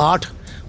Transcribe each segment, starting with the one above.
8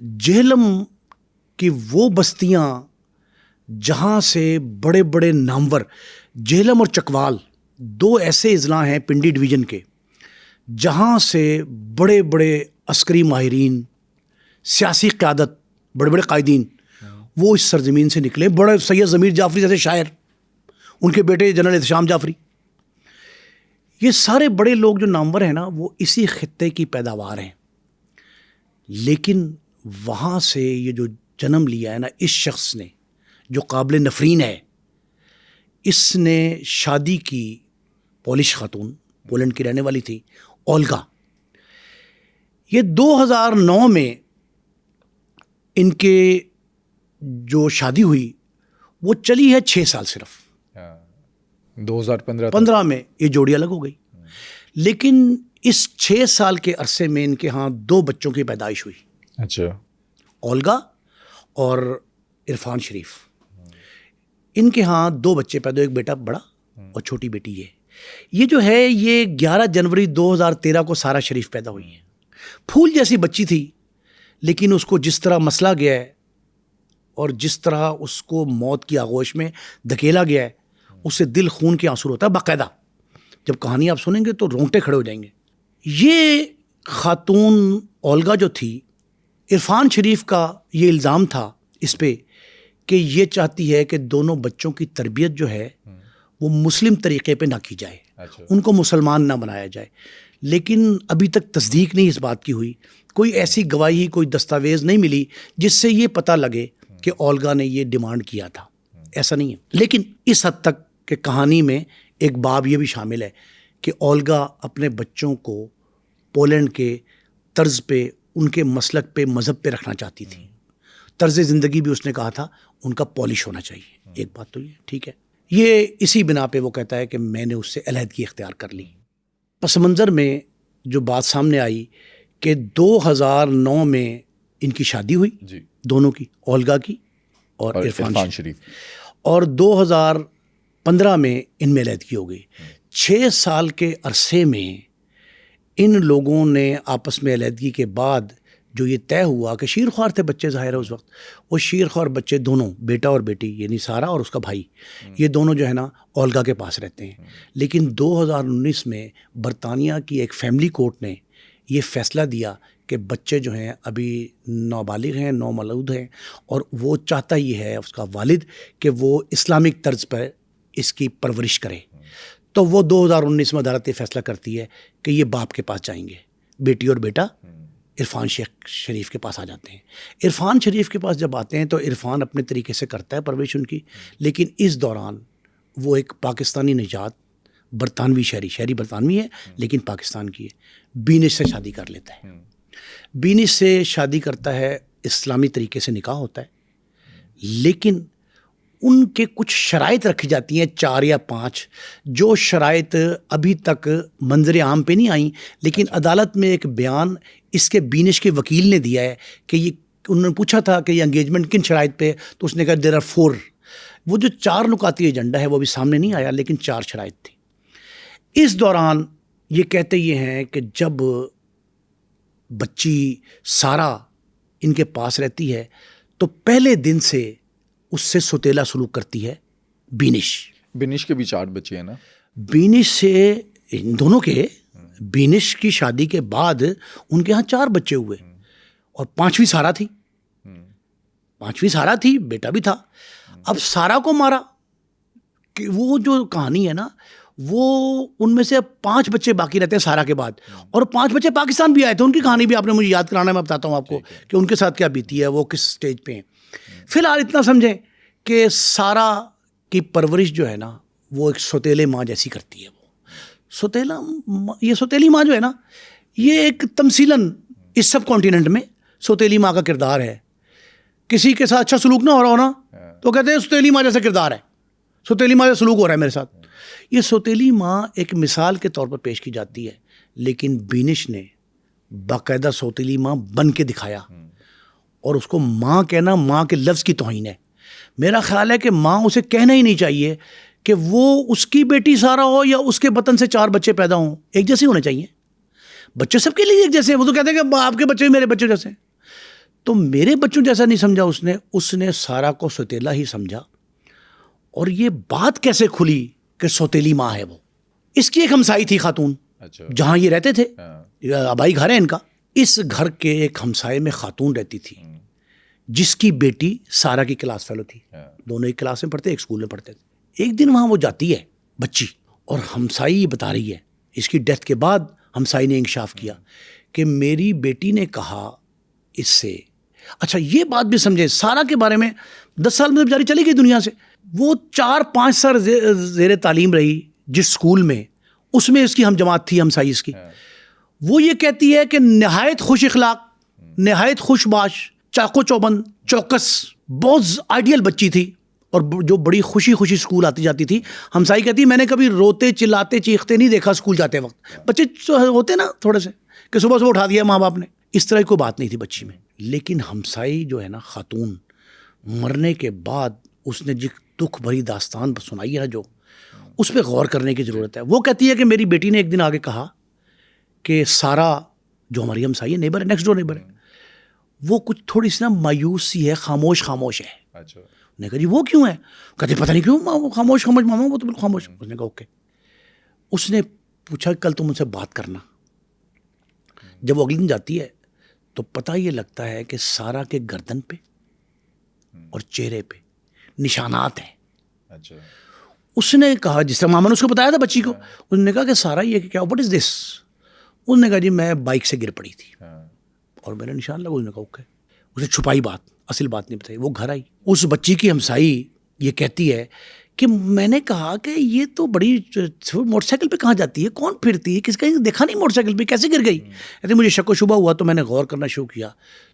جہلم کی وہ بستیاں جہاں سے بڑے بڑے نامور، جہلم اور چکوال 2 ایسے اضلاع ہیں پنڈی ڈویژن کے جہاں سے بڑے بڑے عسکری ماہرین، سیاسی قیادت، بڑے بڑے قائدین وہ اس سرزمین سے نکلے. بڑے سید ضمیر جعفری جیسے شاعر، ان کے بیٹے جنرل احتشام جعفری، یہ سارے بڑے لوگ جو نامور ہیں نا وہ اسی خطے کی پیداوار ہیں. لیکن وہاں سے یہ جو جنم لیا ہے نا اس شخص نے جو قابل نفرین ہے، اس نے شادی کی پولش خاتون، پولینڈ کی رہنے والی تھی، اولگا. یہ 2009 میں ان کے جو شادی ہوئی وہ چلی ہے 6 سال صرف. 2015 میں یہ جوڑی الگ ہو گئی. لیکن اس 6 سال کے عرصے میں ان کے ہاں 2 بچوں کی پیدائش ہوئی. اچھا. اولگا اور عرفان شریف. ان کے ہاں 2 بچے پیدا، ایک بیٹا بڑا اور چھوٹی بیٹی یہ جو ہے یہ 11 جنوری 2013 کو سارا شریف پیدا ہوئی ہے. پھول جیسی بچی تھی، لیکن اس کو جس طرح مسلا گیا ہے اور جس طرح اس کو موت کی آغوش میں دھکیلا گیا ہے، اس سے دل خون کے آنسو ہوتا ہے باقاعدہ. جب کہانی آپ سنیں گے تو رونگٹے کھڑے ہو جائیں گے. یہ خاتون اولگا جو تھی، عرفان شریف کا یہ الزام تھا اس پہ کہ یہ چاہتی ہے کہ دونوں بچوں کی تربیت جو ہے وہ مسلم طریقے پہ نہ کی جائے، ان کو مسلمان نہ بنایا جائے. لیکن ابھی تک تصدیق نہیں اس بات کی ہوئی، کوئی ایسی گواہی، کوئی دستاویز نہیں ملی جس سے یہ پتہ لگے کہ اولگا نے یہ ڈیمانڈ کیا تھا. ایسا نہیں ہے. لیکن اس حد تک کہ کہانی میں ایک باب یہ بھی شامل ہے کہ اولگا اپنے بچوں کو پولینڈ کے طرز پہ، ان کے مسلک پہ، مذہب پہ رکھنا چاہتی تھی. طرز زندگی بھی اس نے کہا تھا ان کا پالش ہونا چاہیے. ایک بات تو یہ ٹھیک ہے. یہ اسی بنا پہ وہ کہتا ہے کہ میں نے اس سے علیحدگی اختیار کر لی. پس منظر میں جو بات سامنے آئی کہ 2009 میں ان کی شادی ہوئی دونوں کی، اولگا کی اور عرفان شریف، اور 2015 میں ان میں علیحدگی ہو گئی. 6 سال کے عرصے میں ان لوگوں نے آپس میں علیحدگی کے بعد جو یہ طے ہوا کہ شیر خوار تھے بچے، ظاہر ہے اس وقت وہ شیر خوار بچے دونوں، بیٹا اور بیٹی، یعنی سارا اور اس کا بھائی، یہ دونوں جو ہے نا اولگا کے پاس رہتے ہیں. لیکن 2019 میں برطانیہ کی ایک فیملی کورٹ نے یہ فیصلہ دیا کہ بچے جو ہیں ابھی نابالغ ہیں، نومولود ہیں، اور وہ چاہتا یہ ہے اس کا والد کہ وہ اسلامک طرز پر اس کی پرورش کرے. تو وہ 2019 میں عدالت یہ فیصلہ کرتی ہے کہ یہ باپ کے پاس جائیں گے. بیٹی اور بیٹا عرفان شریف کے پاس آ جاتے ہیں. عرفان شریف کے پاس جب آتے ہیں تو عرفان اپنے طریقے سے کرتا ہے پرورش ان کی، لیکن اس دوران وہ ایک پاکستانی نژاد برطانوی شہری برطانوی ہے لیکن پاکستان کی ہے، بینش سے شادی کر لیتا ہے. بینش سے شادی کرتا ہے، اسلامی طریقے سے نکاح ہوتا ہے، لیکن ان کے کچھ شرائط رکھی جاتی ہیں، 4 یا 5، جو شرائط ابھی تک منظر عام پہ نہیں آئیں. لیکن عدالت میں ایک بیان اس کے بینش کے وکیل نے دیا ہے کہ یہ، انہوں نے پوچھا تھا کہ یہ انگیجمنٹ کن شرائط پہ، تو اس نے کہا دیر آر 4. وہ جو 4 نکاتی ایجنڈا ہے وہ بھی سامنے نہیں آیا، لیکن 4 شرائط تھی. اس دوران یہ کہتے یہ ہیں کہ جب بچی سارا ان کے پاس رہتی ہے تو پہلے دن سے اس سے سوتیلا سلوک کرتی ہے بینش کے بھی 4 بچے ہیں نا. بینش سے ان دونوں کے، بینش کی شادی کے بعد ان کے ہاں 4 بچے ہوئے، اور 5ویں سارا تھی، بیٹا بھی تھا. اب سارا کو مارا کہ وہ جو کہانی ہے نا، وہ ان میں سے 5 بچے باقی رہتے ہیں سارا کے بعد، اور 5 بچے پاکستان بھی آئے تھے. ان کی کہانی بھی آپ نے مجھے یاد کرانا ہے، میں بتاتا ہوں آپ کو کہ ان کے ساتھ کیا بیتی ہے، وہ کس سٹیج پہ ہیں. فی الحال اتنا سمجھیں کہ سارا کی پرورش جو ہے نا وہ ایک سوتیلے ماں جیسی کرتی ہے. وہ یہ سوتیلی ماں جو ہے نا، یہ ایک تمثیلاً اس سب کانٹیننٹ میں سوتیلی ماں کا کردار ہے. کسی کے ساتھ اچھا سلوک نہ ہو رہا ہو نا تو کہتے ہیں سوتیلی ماں جیسا کردار ہے، سوتیلی ماں جیسا سلوک ہو رہا ہے میرے ساتھ. یہ سوتیلی ماں ایک مثال کے طور پر پیش کی جاتی ہے، لیکن بینش نے باقاعدہ سوتیلی ماں بن کے دکھایا، اور اس کو ماں کہنا ماں کے لفظ کی توہین ہے. میرا خیال ہے کہ ماں اسے کہنا ہی نہیں چاہیے کہ وہ اس کی بیٹی سارا ہو یا اس کے بطن سے 4 بچے پیدا ہوں، ایک جیسے ہونے چاہیے. بچے سب کے لیے ایک جیسے ہیں. وہ تو کہتے ہیں کہ آپ کے بچے میرے بچے جیسے ہیں. تو میرے بچوں جیسا نہیں سمجھا اس نے سارا کو سوتیلا ہی سمجھا. اور یہ بات کیسے کھلی کہ سوتیلی ماں ہے وہ. اس کی ایک ہمسائی تھی خاتون, اچھا جہاں یہ رہتے تھے, ہاں آبائی گھر ہے ان کا. اس گھر کے ایک ہمسائے میں خاتون رہتی تھی جس کی بیٹی سارا کی کلاس فیلو تھی. دونوں ایک کلاس میں پڑھتے, ایک اسکول میں پڑھتے تھے. ایک دن وہاں وہ جاتی ہے بچی, اور ہمسائی بتا رہی ہے, اس کی ڈیتھ کے بعد ہمسائی نے انکشاف کیا کہ میری بیٹی نے کہا اس سے. اچھا یہ بات بھی سمجھے, سارا کے بارے میں 10 سال میں بیچاری چلی گئی دنیا سے. وہ 4-5 سال زیر تعلیم رہی جس اسکول میں, اس میں اس کی ہم جماعت تھی ہمسائی اس کی. وہ یہ کہتی ہے کہ نہایت خوش اخلاق, نہایت خوش باش, چاقو چوبند, چوکس, بہت آئیڈیل بچی تھی, اور جو بڑی خوشی خوشی اسکول آتی جاتی تھی. ہمسائی کہتی ہے میں نے کبھی روتے چلاتے چیختے نہیں دیکھا اسکول جاتے وقت. بچے ہوتے نا تھوڑے سے کہ صبح صبح اٹھا دیا ماں باپ نے, اس طرح کی کوئی بات نہیں تھی بچی میں. لیکن ہمسائی جو ہے نا خاتون, مرنے کے بعد اس نے جس دکھ بھری داستان سنائی ہے نا, جو اس پہ غور کرنے کی ضرورت ہے. وہ کہتی ہے کہ میری بیٹی نے ایک دن آگے کہا کہ سارا جو ہماری ہمسائی ہے, نیبر ہے, نیکسٹ ڈور نیبر ہے, وہ کچھ تھوڑی سی نا مایوس سی ہے, خاموش خاموش ہے. اچھا نے کہا جی وہ کیوں ہے؟ کہتے پتہ نہیں کیوں وہ خاموش خاموش, ماما وہ تو بالکل خاموش. اس نے کہا اوکے. اس نے پوچھا کل تم ان سے بات کرنا. جب وہ اگلے دن جاتی ہے تو پتہ یہ لگتا ہے کہ سارا کے گردن پہ اور چہرے پہ نشانات ہیں. اچھا اس نے کہا, جس طرح ماما نے اس کو بتایا تھا بچی کو, اس نے کہا کہ سارا یہ کیا, واٹ از دس؟ اس نے کہا جی میں بائک سے گر پڑی تھی اور میرا نشان لگا. اس نے کہا اوکے. اس نے چھپائی بات, اصل بات نہیں بتائی. وہ گھر آئی, اس بچی کی ہمسائی یہ کہتی ہے کہ میں نے کہا کہ یہ تو بڑی موٹر سائیکل پہ کہاں جاتی ہے, کون پھرتی ہے, کس کا دیکھا نہیں موٹر سائیکل پہ, کیسے گر گئی؟ کہتی مجھے شک و شبہ ہوا تو میں نے غور کرنا شروع کیا.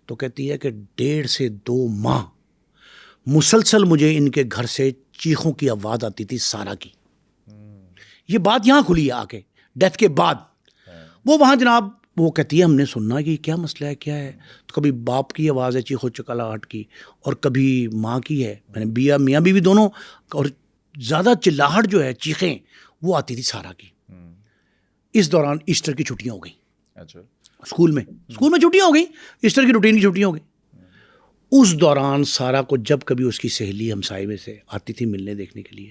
تو کہتی ہے کہ 1.5 سے 2 ماہ مسلسل مجھے ان کے گھر سے چیخوں کی آواز آتی تھی سارا کی. یہ بات یہاں کھلی ہے آ کے ڈیتھ کے بعد. وہ وہاں جناب وہ کہتی ہے ہم نے سننا کہ کیا مسئلہ ہے, کیا ہے. تو کبھی باپ کی آواز ہے چیخو چکلاہٹ کی, اور کبھی ماں کی ہے, میں نے میاں بیوی دونوں, اور زیادہ چلاہٹ جو ہے چیخیں وہ آتی تھی سارا کی. اس دوران ایسٹر کی چھٹیاں ہو گئیں. اچھا اسکول میں چھٹیاں ہو گئیں, ایسٹر کی روٹین کی چھٹیاں ہو گئیں. اس دوران سارا کو جب کبھی اس کی سہیلی ہمسائے میں سے آتی تھی ملنے دیکھنے کے لیے,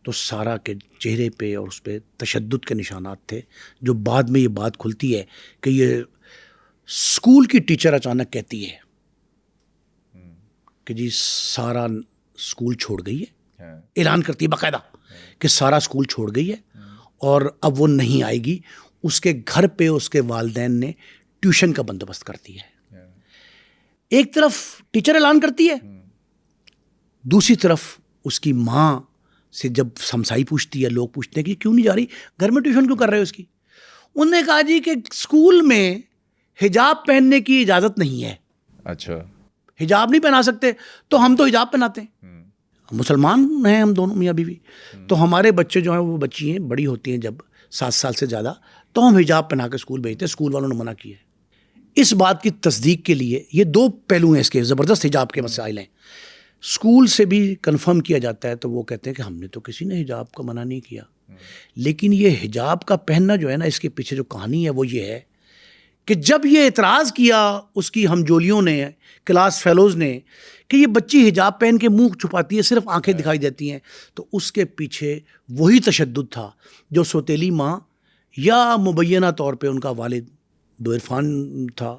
تو سارا کے چہرے پہ اور اس پہ تشدد کے نشانات تھے. جو بعد میں یہ بات کھلتی ہے کہ یہ اسکول کی ٹیچر اچانک کہتی ہے کہ جی سارا اسکول چھوڑ گئی ہے, اعلان کرتی ہے باقاعدہ کہ سارا اسکول چھوڑ گئی ہے اور اب وہ نہیں آئے گی. اس کے گھر پہ اس کے والدین نے ٹیوشن کا بندوبست کر دیا ہے. ایک طرف ٹیچر اعلان کرتی ہے, دوسری طرف اس کی ماں سے جب ہمسائی پوچھتی ہے, لوگ پوچھتے ہیں کہ کیوں نہیں جا رہی گھر میں, ٹیوشن کیوں کر رہے ہو اس کی؟ انہوں نے کہا جی کہ اسکول میں حجاب پہننے کی اجازت نہیں ہے. اچھا حجاب نہیں پہنا سکتے, تو ہم تو حجاب پہناتے ہیں, مسلمان ہیں ہم دونوں میاں بیوی. تو ہمارے بچے جو ہیں وہ بچی ہیں بڑی ہوتی ہیں جب 7 سال سے زیادہ, تو ہم حجاب پہنا کے اسکول بھیجتے ہیں, اسکول والوں نے منع کیا ہے. اس بات کی تصدیق کے لیے یہ 2 پہلو ہیں اس کے, زبردست حجاب کے مسائل ہیں. اسکول سے بھی کنفرم کیا جاتا ہے تو وہ کہتے ہیں کہ ہم نے تو کسی نے حجاب کا منع نہیں کیا. لیکن یہ حجاب کا پہننا جو ہے نا, اس کے پیچھے جو کہانی ہے وہ یہ ہے کہ جب یہ اعتراض کیا اس کی ہمجولیوں نے, کلاس فیلوز نے, کہ یہ بچی حجاب پہن کے منہ چھپاتی ہے, صرف آنکھیں دکھائی دیتی ہیں, تو اس کے پیچھے وہی تشدد تھا جو سوتیلی ماں یا مبینہ طور پہ ان کا والد دو عرفان تھا,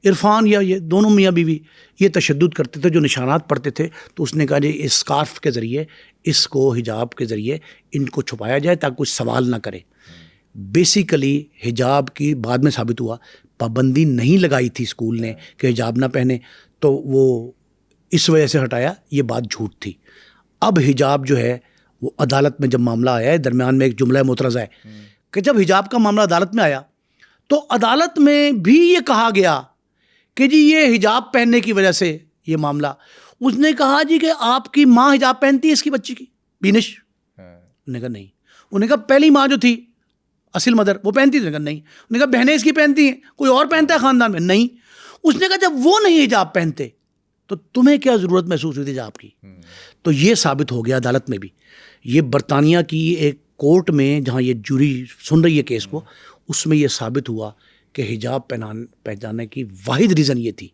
عرفان یا یہ دونوں میاں بیوی یہ تشدد کرتے تھے, جو نشانات پڑتے تھے. تو اس نے کہا جی اس اسکارف کے ذریعے, اس کو حجاب کے ذریعے ان کو چھپایا جائے تاکہ کوئی سوال نہ کرے. بیسیکلی حجاب کی بعد میں ثابت ہوا پابندی نہیں لگائی تھی اسکول نے کہ حجاب نہ پہنے, تو وہ اس وجہ سے ہٹایا. یہ بات جھوٹ تھی. اب حجاب جو ہے وہ عدالت میں جب معاملہ آیا ہے, درمیان میں ایک جملہ مترجہ ہے کہ جب حجاب کا معاملہ عدالت میں آیا تو عدالت میں بھی یہ کہا گیا کہ جی یہ حجاب پہننے کی وجہ سے یہ معاملہ. اس نے کہا جی کہ آپ کی ماں حجاب پہنتی ہے اس کی بچی کی, بینش؟ انہوں نے کہا نہیں. انہوں نے کہا پہلی ماں جو تھی اصل مدر وہ پہنتی تھی؟ نہیں. انہوں نے کہا بہنیں اس کی پہنتی ہیں, کوئی اور پہنتا ہے خاندان میں؟ نہیں. اس نے کہا جب وہ نہیں حجاب پہنتے تو تمہیں کیا ضرورت محسوس ہوئی تھی حجاب کی؟ تو یہ ثابت ہو گیا عدالت میں بھی. یہ برطانیہ کی ایک کورٹ میں جہاں یہ جوری سن رہی ہے کیس کو, اس میں یہ ثابت ہوا کہ حجاب پہنانے کی واحد ریزن یہ تھی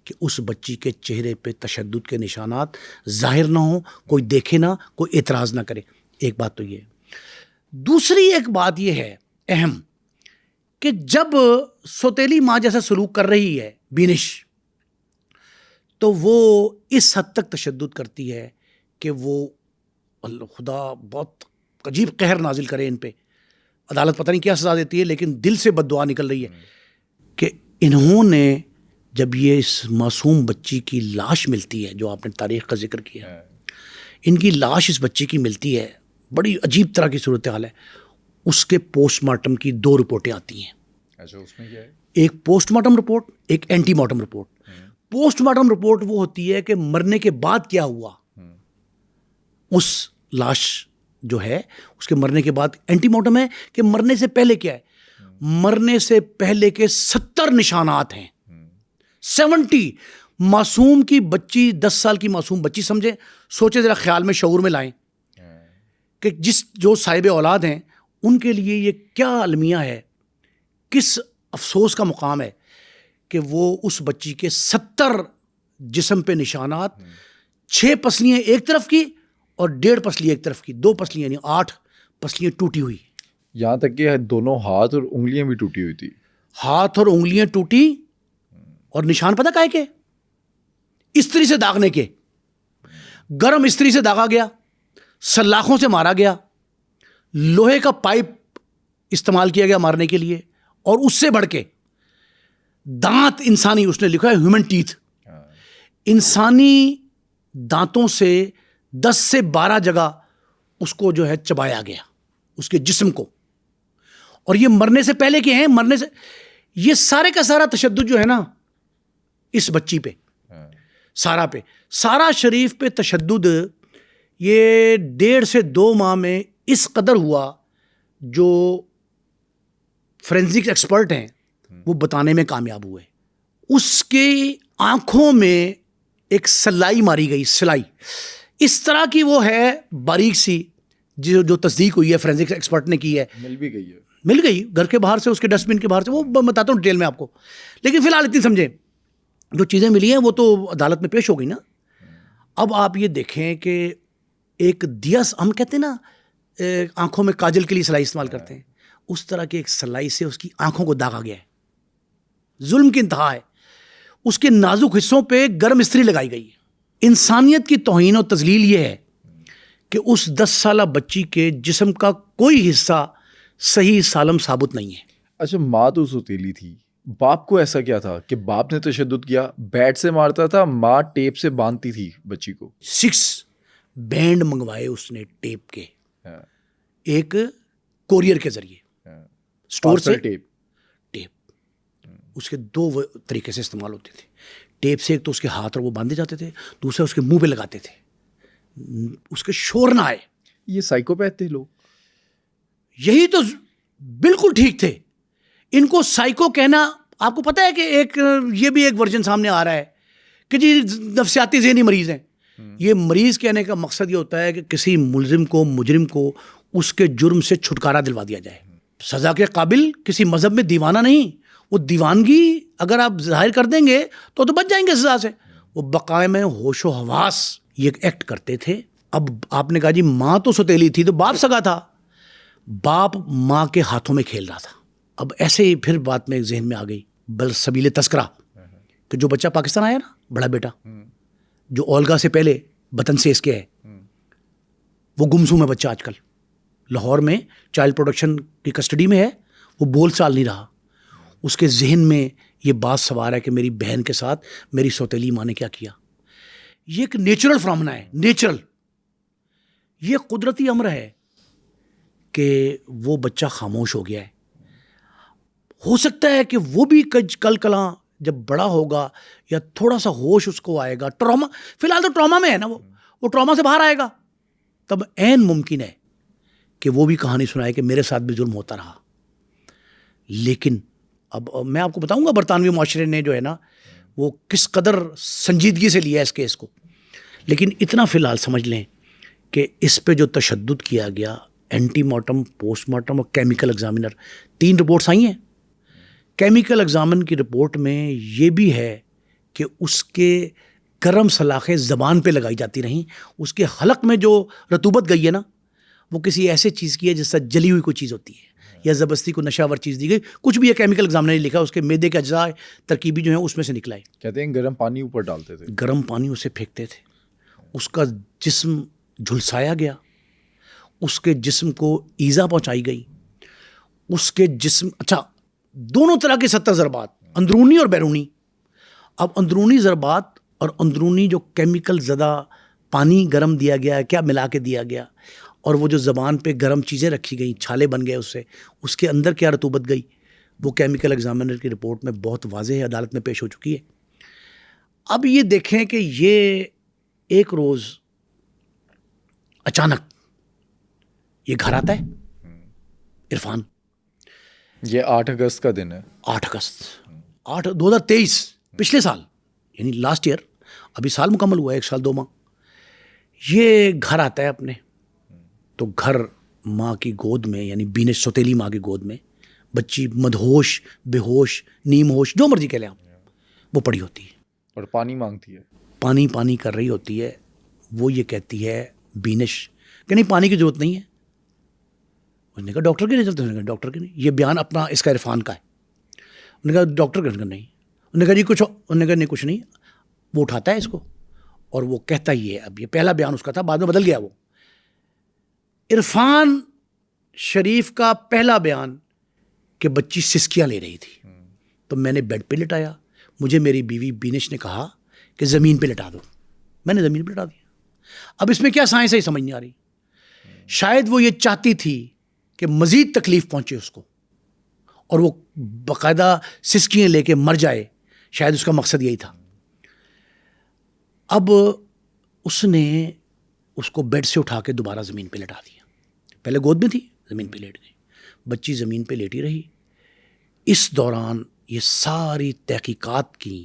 کہ اس بچی کے چہرے پہ تشدد کے نشانات ظاہر نہ ہوں, کوئی دیکھے نہ, کوئی اعتراض نہ کرے. ایک بات تو یہ ہے. دوسری ایک بات یہ ہے اہم, کہ جب سوتیلی ماں جیسا سلوک کر رہی ہے بینش, تو وہ اس حد تک تشدد کرتی ہے کہ وہ اللہ خدا بہت عجیب قہر نازل کرے ان پہ. عدالت پتہ نہیں کیا سزا دیتی ہے, لیکن دل سے بد دعا نکل رہی ہے کہ انہوں نے جب یہ اس معصوم بچی کی لاش ملتی ہے, جو آپ نے تاریخ کا ذکر کیا, ان کی لاش اس بچی کی ملتی ہے, بڑی عجیب طرح کی صورتحال ہے. اس کے پوسٹ مارٹم کی 2 رپورٹیں آتی ہیں. اچھا, اس میں کیا ہے؟ ایک پوسٹ مارٹم رپورٹ, ایک ante mortem report. Post mortem report وہ ہوتی ہے کہ مرنے کے بعد کیا ہوا اس لاش جو ہے, اس کے مرنے کے بعد. اینٹی مارٹم ہے کہ مرنے سے پہلے کیا ہے. مرنے سے پہلے کے 70 نشانات ہیں. 70. معصوم کی بچی, 10 سال کی معصوم بچی سمجھیں, سوچے ذرا, خیال میں شعور میں لائیں کہ جو صاحب اولاد ہیں ان کے لیے یہ کیا المیہ ہے, کس افسوس کا مقام ہے کہ وہ اس بچی کے 70 جسم پہ نشانات, 6 پسلیاں ایک طرف کی اور 1.5 پسلی ایک طرف کی, 2 پسلیاں یعنی 8 پسلیاں ٹوٹی ہوئی. یہاں تک کہ دونوں ہاتھ اور انگلیاں بھی ٹوٹی ہوئی تھی. ہاتھ اور انگلیاں ٹوٹی, اور نشان پتہ کائے کے, استری سے داغنے کے. گرم استری سے داغا گیا, سلاخوں سے مارا گیا, لوہے کا پائپ استعمال کیا گیا مارنے کے لیے, اور اس سے بڑھ کے دانت انسانی, اس نے لکھا ہے ہیومن ٹیتھ, انسانی دانتوں سے 10 سے 12 جگہ اس کو جو ہے چبایا گیا, اس کے جسم کو. اور یہ مرنے سے پہلے کے ہیں, مرنے سے, یہ سارے کا سارا تشدد جو ہے نا اس بچی پہ, سارا پہ, سارا شریف پہ تشدد یہ 1.5 سے 2 ماہ میں اس قدر ہوا, جو فورینزک ایکسپرٹ ہیں وہ بتانے میں کامیاب ہوئے. اس کے آنکھوں میں ایک سلائی ماری گئی, سلائی اس طرح کی وہ ہے باریک سی, جو تصدیق ہوئی ہے فورینزک ایکسپرٹ نے کی ہے. مل بھی گئی ہے, مل گئی گھر کے باہر سے, اس کے ڈسٹ بن کے باہر سے, وہ بتاتا ہوں ڈیٹیل میں آپ کو. لیکن فی الحال اتنی سمجھیں, جو چیزیں ملی ہیں وہ تو عدالت میں پیش ہو گئی نا. اب آپ یہ دیکھیں کہ ایک دیاس, ہم کہتے ہیں نا آنکھوں میں کاجل کے لیے سلائی استعمال کرتے ہیں, اس طرح کی ایک سلائی سے اس کی آنکھوں کو داغا گیا ہے. ظلم کی انتہا ہے. اس کے نازک حصوں پہ گرم استری لگائی گئی ہے. انسانیت کی توہین و تذلیل یہ ہے کہ اس 10 سالہ بچی کے جسم کا کوئی حصہ صحیح سالم ثابت نہیں ہے. اچھا, ماں تو سوتیلی تھی, باپ کو ایسا کیا تھا کہ باپ نے تشدد کیا, بیٹ سے مارتا تھا, ماں ٹیپ سے باندھتی تھی بچی کو. 6 بینڈ منگوائے اس نے ٹیپ کے, ایک کوریئر کے ذریعے, اسٹور سے ٹیپ. اس کے 2 طریقے سے استعمال ہوتے تھے. ٹیپ سے ایک تو اس کے ہاتھ اور وہ باندھے جاتے تھے, دوسرا اس کے منہ پہ لگاتے تھے, اس کے شور نہ آئے. یہ سائیکوپیتھ تھے لوگ. یہی تو بالکل ٹھیک تھے. ان کو سائیکو کہنا, آپ کو پتہ ہے کہ ایک یہ بھی ایک ورژن سامنے آ رہا ہے کہ جی نفسیاتی ذہنی مریض ہیں. یہ مریض کہنے کا مقصد یہ ہوتا ہے کہ کسی ملزم کو, مجرم کو اس کے جرم سے چھٹکارا دلوا دیا جائے. سزا کے قابل کسی مذہب میں دیوانہ نہیں, وہ دیوانگی اگر آپ ظاہر کر دیں گے تو بچ جائیں گے سزا سے. وہ بقائے میں ہوش و حواس یہ ایکٹ کرتے تھے. اب آپ نے کہا جی ماں تو سوتیلی تھی, تو باپ سگا تھا, باپ ماں کے ہاتھوں میں کھیل رہا تھا. اب ایسے ہی پھر بات میں ذہن میں آ گئی سبیل تذکرہ کہ جو بچہ پاکستان آیا نا, بڑا بیٹا جو اولگا سے پہلے وطن سے اس کے ہے, وہ گمسم ہے بچہ آج کل, لاہور میں چائلڈ پروٹیکشن کی کسٹڈی میں ہے. وہ بول چال نہیں رہا. اس کے ذہن میں یہ بات سوار ہے کہ میری بہن کے ساتھ میری سوتیلی ماں نے کیا کیا. یہ ایک نیچرل فرامنا ہے, نیچرل, یہ قدرتی امر ہے کہ وہ بچہ خاموش ہو گیا ہے. ہو سکتا ہے کہ وہ بھی کل کلاں جب بڑا ہوگا یا تھوڑا سا ہوش اس کو آئے گا, ٹراما, فی الحال تو ٹراما میں ہے نا, وہ ٹراما سے باہر آئے گا, تب عین ممکن ہے کہ وہ بھی کہانی سنائے کہ میرے ساتھ بھی ظلم ہوتا رہا. لیکن اب میں آپ کو بتاؤں گا برطانوی معاشرے نے جو ہے نا وہ کس قدر سنجیدگی سے لیا اس کیس کو. لیکن اتنا فی الحال سمجھ لیں کہ اس پہ جو تشدد کیا گیا, اینٹی مارٹم, پوسٹ مارٹم اور کیمیکل ایگزامینر, 3 رپورٹس آئی ہیں. کیمیکل ایگزامن کی رپورٹ میں یہ بھی ہے کہ اس کے گرم سلاخیں زبان پہ لگائی جاتی رہیں, اس کے حلق میں جو رطوبت گئی ہے نا وہ کسی ایسے چیز کی ہے جس سے جلی ہوئی کوئی چیز ہوتی ہے, یا زبردستی کو نشہ ور چیز دی گئی, کچھ بھی یہ کیمیکل ایگزامنر نے لکھا, اس کے میدے کے اجزاء ترکیبی جو ہیں اس میں سے نکلا ہے. کہتے ہیں گرم پانی اوپر ڈالتے تھے, گرم پانی اسے پھینکتے تھے, اس کا جسم جھلسایا گیا, اس کے جسم کو ایذا پہنچائی گئی, اس کے جسم دونوں طرح کے 70 ضربات, اندرونی اور بیرونی. اب اندرونی ضربات اور اندرونی جو کیمیکل زدہ پانی گرم دیا گیا ہے, کیا ملا کے دیا گیا, اور وہ جو زبان پہ گرم چیزیں رکھی گئیں, چھالے بن گئے اس سے, اس کے اندر کیا رطوبت گئی, وہ کیمیکل ایگزامنر کی رپورٹ میں بہت واضح ہے, عدالت میں پیش ہو چکی ہے. اب یہ دیکھیں کہ یہ ایک روز اچانک یہ گھر آتا ہے عرفان. یہ 8 اگست کا دن ہے, 8 اگست 2023 پچھلے سال, یعنی لاسٹ ایئر, ابھی سال مکمل ہوا ہے, 1 سال 2 ماہ. یہ گھر آتا ہے اپنے, تو گھر ماں کی گود میں, یعنی بینش سوتیلی ماں کی گود میں, بچی مدہوش, بے ہوش, نیم ہوش, جو مرضی کہہ لیں آپ, وہ پڑی ہوتی ہے اور پانی مانگتی ہے, پانی کر رہی ہوتی ہے. وہ یہ کہتی ہے بینش کہ نہیں پانی کی ضرورت نہیں ہے. انہوں نے کہا ڈاکٹر کے نہیں چلتے, انہوں نے کہا ڈاکٹر کے نہیں, یہ بیان اپنا اس کا عرفان کا ہے. انہوں نے کہا ڈاکٹر کے نہیں, انہوں نے کہا جی کچھ, انہوں نے کہا نہیں کچھ نہیں. وہ اٹھاتا ہے اس کو اور وہ کہتا ہی ہے, اب یہ پہلا بیان اس کا تھا, بعد میں بدل گیا. وہ عرفان شریف کا پہلا بیان کہ بچی سسکیاں لے رہی تھی, تو میں نے بیڈ پہ لٹایا, مجھے میری بیوی بینش نے کہا کہ زمین پہ لٹا دو, میں نے زمین پہ لٹا دیا. اب اس میں کیا سائنس ہے یہ سمجھ نہیں آ رہی. شاید وہ یہ چاہتی تھی کہ مزید تکلیف پہنچے اس کو اور وہ باقاعدہ سسکیاں لے کے مر جائے, شاید اس کا مقصد یہی تھا. اب اس نے اس کو بیڈ سے اٹھا کے دوبارہ زمین پہ لٹا دیا. پہلے گود میں تھی, زمین پہ لیٹ گئی, بچی زمین پہ لیٹی رہی. اس دوران یہ ساری تحقیقات کی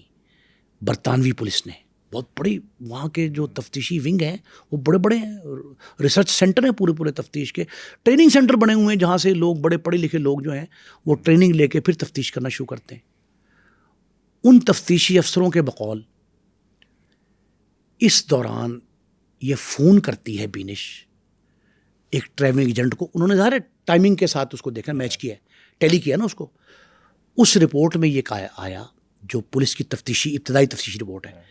برطانوی پولیس نے, بہت بڑی وہاں کے جو تفتیشی ونگ ہیں وہ بڑے بڑے ہیں, ریسرچ سینٹر ہیں پورے تفتیش کے, ٹریننگ سینٹر بنے ہوئے ہیں جہاں سے لوگ, بڑے پڑھے لکھے لوگ جو ہیں وہ ٹریننگ لے کے پھر تفتیش کرنا شروع کرتے ہیں. ان تفتیشی افسروں کے بقول اس دوران یہ فون کرتی ہے بینش ایک ٹریولنگ ایجنٹ کو. انہوں نے ظاہر ہے ٹائمنگ کے ساتھ اس کو دیکھا, میچ کیا ہے, ٹیلی کیا نا اس کو. اس رپورٹ میں یہ آیا جو پولیس کی ابتدائی تفتیشی رپورٹ ہے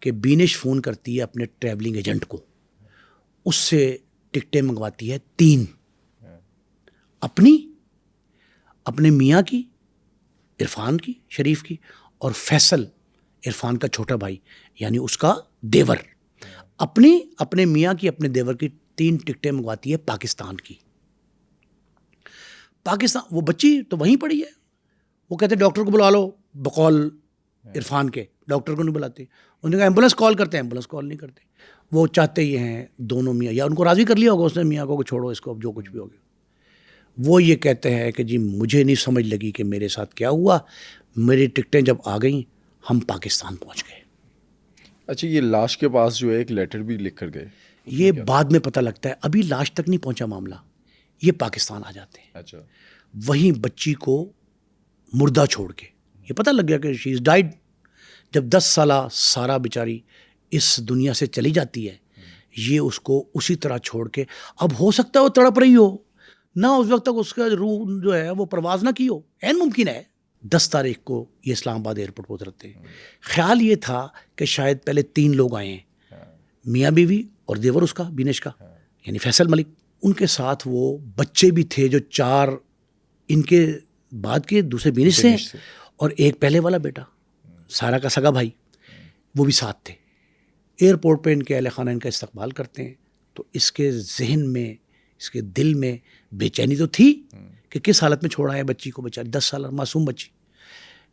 کہ بینش فون کرتی ہے اپنے ٹریولنگ ایجنٹ کو, اس سے ٹکٹیں منگواتی ہے 3, اپنی, اپنے میاں کی عرفان کی, شریف کی, اور فیصل عرفان کا چھوٹا بھائی یعنی اس کا دیور, اپنے میاں کی, اپنے دیور کی 3 ٹکٹیں منگواتی ہے پاکستان کی. پاکستان, وہ بچی تو وہیں پڑی ہے. وہ کہتے ڈاکٹر کو بلا لو, بقول عرفان کے ڈاکٹر کو نہیں بلاتے. انہوں نے کہا ایمبولینس کال کرتے ہیں, ایمبولینس کال نہیں کرتے. وہ چاہتے یہ ہیں دونوں میاں, یا ان کو راضی کر لیا ہوگا اس نے میاں کو کہ چھوڑو اس کو, اب جو کچھ بھی ہوگا. وہ یہ کہتے ہیں کہ جی مجھے نہیں سمجھ لگی کہ میرے ساتھ کیا ہوا, میری ٹکٹیں جب آ گئیں ہم پاکستان پہنچ گئے. اچھا یہ لاش کے پاس جو ہے ایک لیٹر بھی لکھ کر گئے, یہ بعد میں پتہ لگتا ہے, ابھی لاش تک نہیں پہنچا معاملہ, یہ پاکستان آ جاتے ہیں. اچھا وہیں بچی کو مردہ چھوڑ کے, یہ پتہ لگ گیا کہ شی از ڈائڈ. جب 10 سالہ سارا بیچاری اس دنیا سے چلی جاتی ہے, یہ اس کو اسی طرح چھوڑ کے, اب ہو سکتا ہے وہ تڑپ رہی ہو نہ, اس وقت تک اس کا روح جو ہے وہ پرواز نہ کی ہو, عین ممکن ہے. 10 تاریخ کو یہ اسلام آباد ایئرپورٹ پہ اترتے ہیں. خیال یہ تھا کہ شاید پہلے 3 لوگ آئے ہیں, میاں بیوی اور دیور اس کا بینش کا, یعنی فیصل ملک. ان کے ساتھ وہ بچے بھی تھے جو 4 ان کے بعد کے دوسرے بینش سے ہیں, اور ایک پہلے والا بیٹا سارا کا سگا بھائی, وہ بھی ساتھ تھے. ایئرپورٹ پہ ان کے اہل خانہ ان کا استقبال کرتے ہیں, تو اس کے ذہن میں, اس کے دل میں بے چینی تو تھی کہ کس حالت میں چھوڑا ہے بچی کو, بیچاری 10 سالہ معصوم بچی.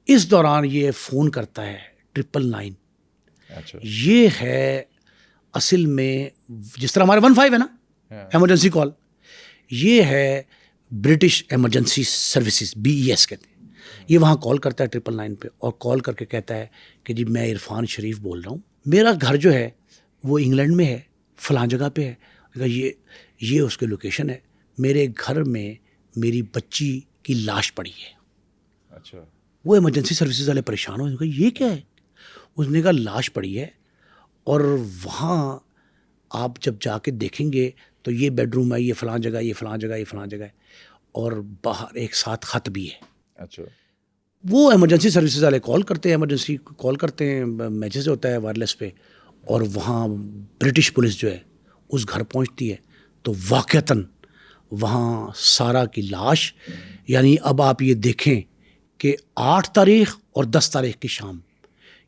اس دوران یہ فون کرتا ہے 999. اچھا یہ ہے اصل میں جس طرح ہمارے 15 ہے نا ایمرجنسی کال, یہ ہے برٹش ایمرجنسی سروسز, BES کہتے ہیں. یہ وہاں کال کرتا ہے 999 پہ, اور کال کر کے کہتا ہے کہ جی میں عرفان شریف بول رہا ہوں, میرا گھر جو ہے وہ انگلینڈ میں ہے, فلاں جگہ پہ ہے. یہ اس کے لوکیشن ہے, میرے گھر میں میری بچی کی لاش پڑی ہے. اچھا وہ ایمرجنسی سروسز والے پریشان ہوئے, یہ کیا ہے؟ اس نے کہا لاش پڑی ہے اور وہاں آپ جب جا کے دیکھیں گے تو یہ بیڈ روم ہے, یہ فلاں جگہ, یہ فلاں جگہ, یہ فلاں جگہ ہے, اور باہر ایک ساتھ خط بھی ہے. اچھا. وہ ایمرجنسی سروسز والے کال کرتے ہیں, ایمرجنسی کال کرتے ہیں, میسیج ہوتا ہے وائرلیس پہ, اور وہاں برٹش پولیس جو ہے اس گھر پہنچتی ہے تو واقعتاً وہاں سارا کی لاش, یعنی اب آپ یہ دیکھیں کہ 8 تاریخ اور 10 تاریخ کی شام,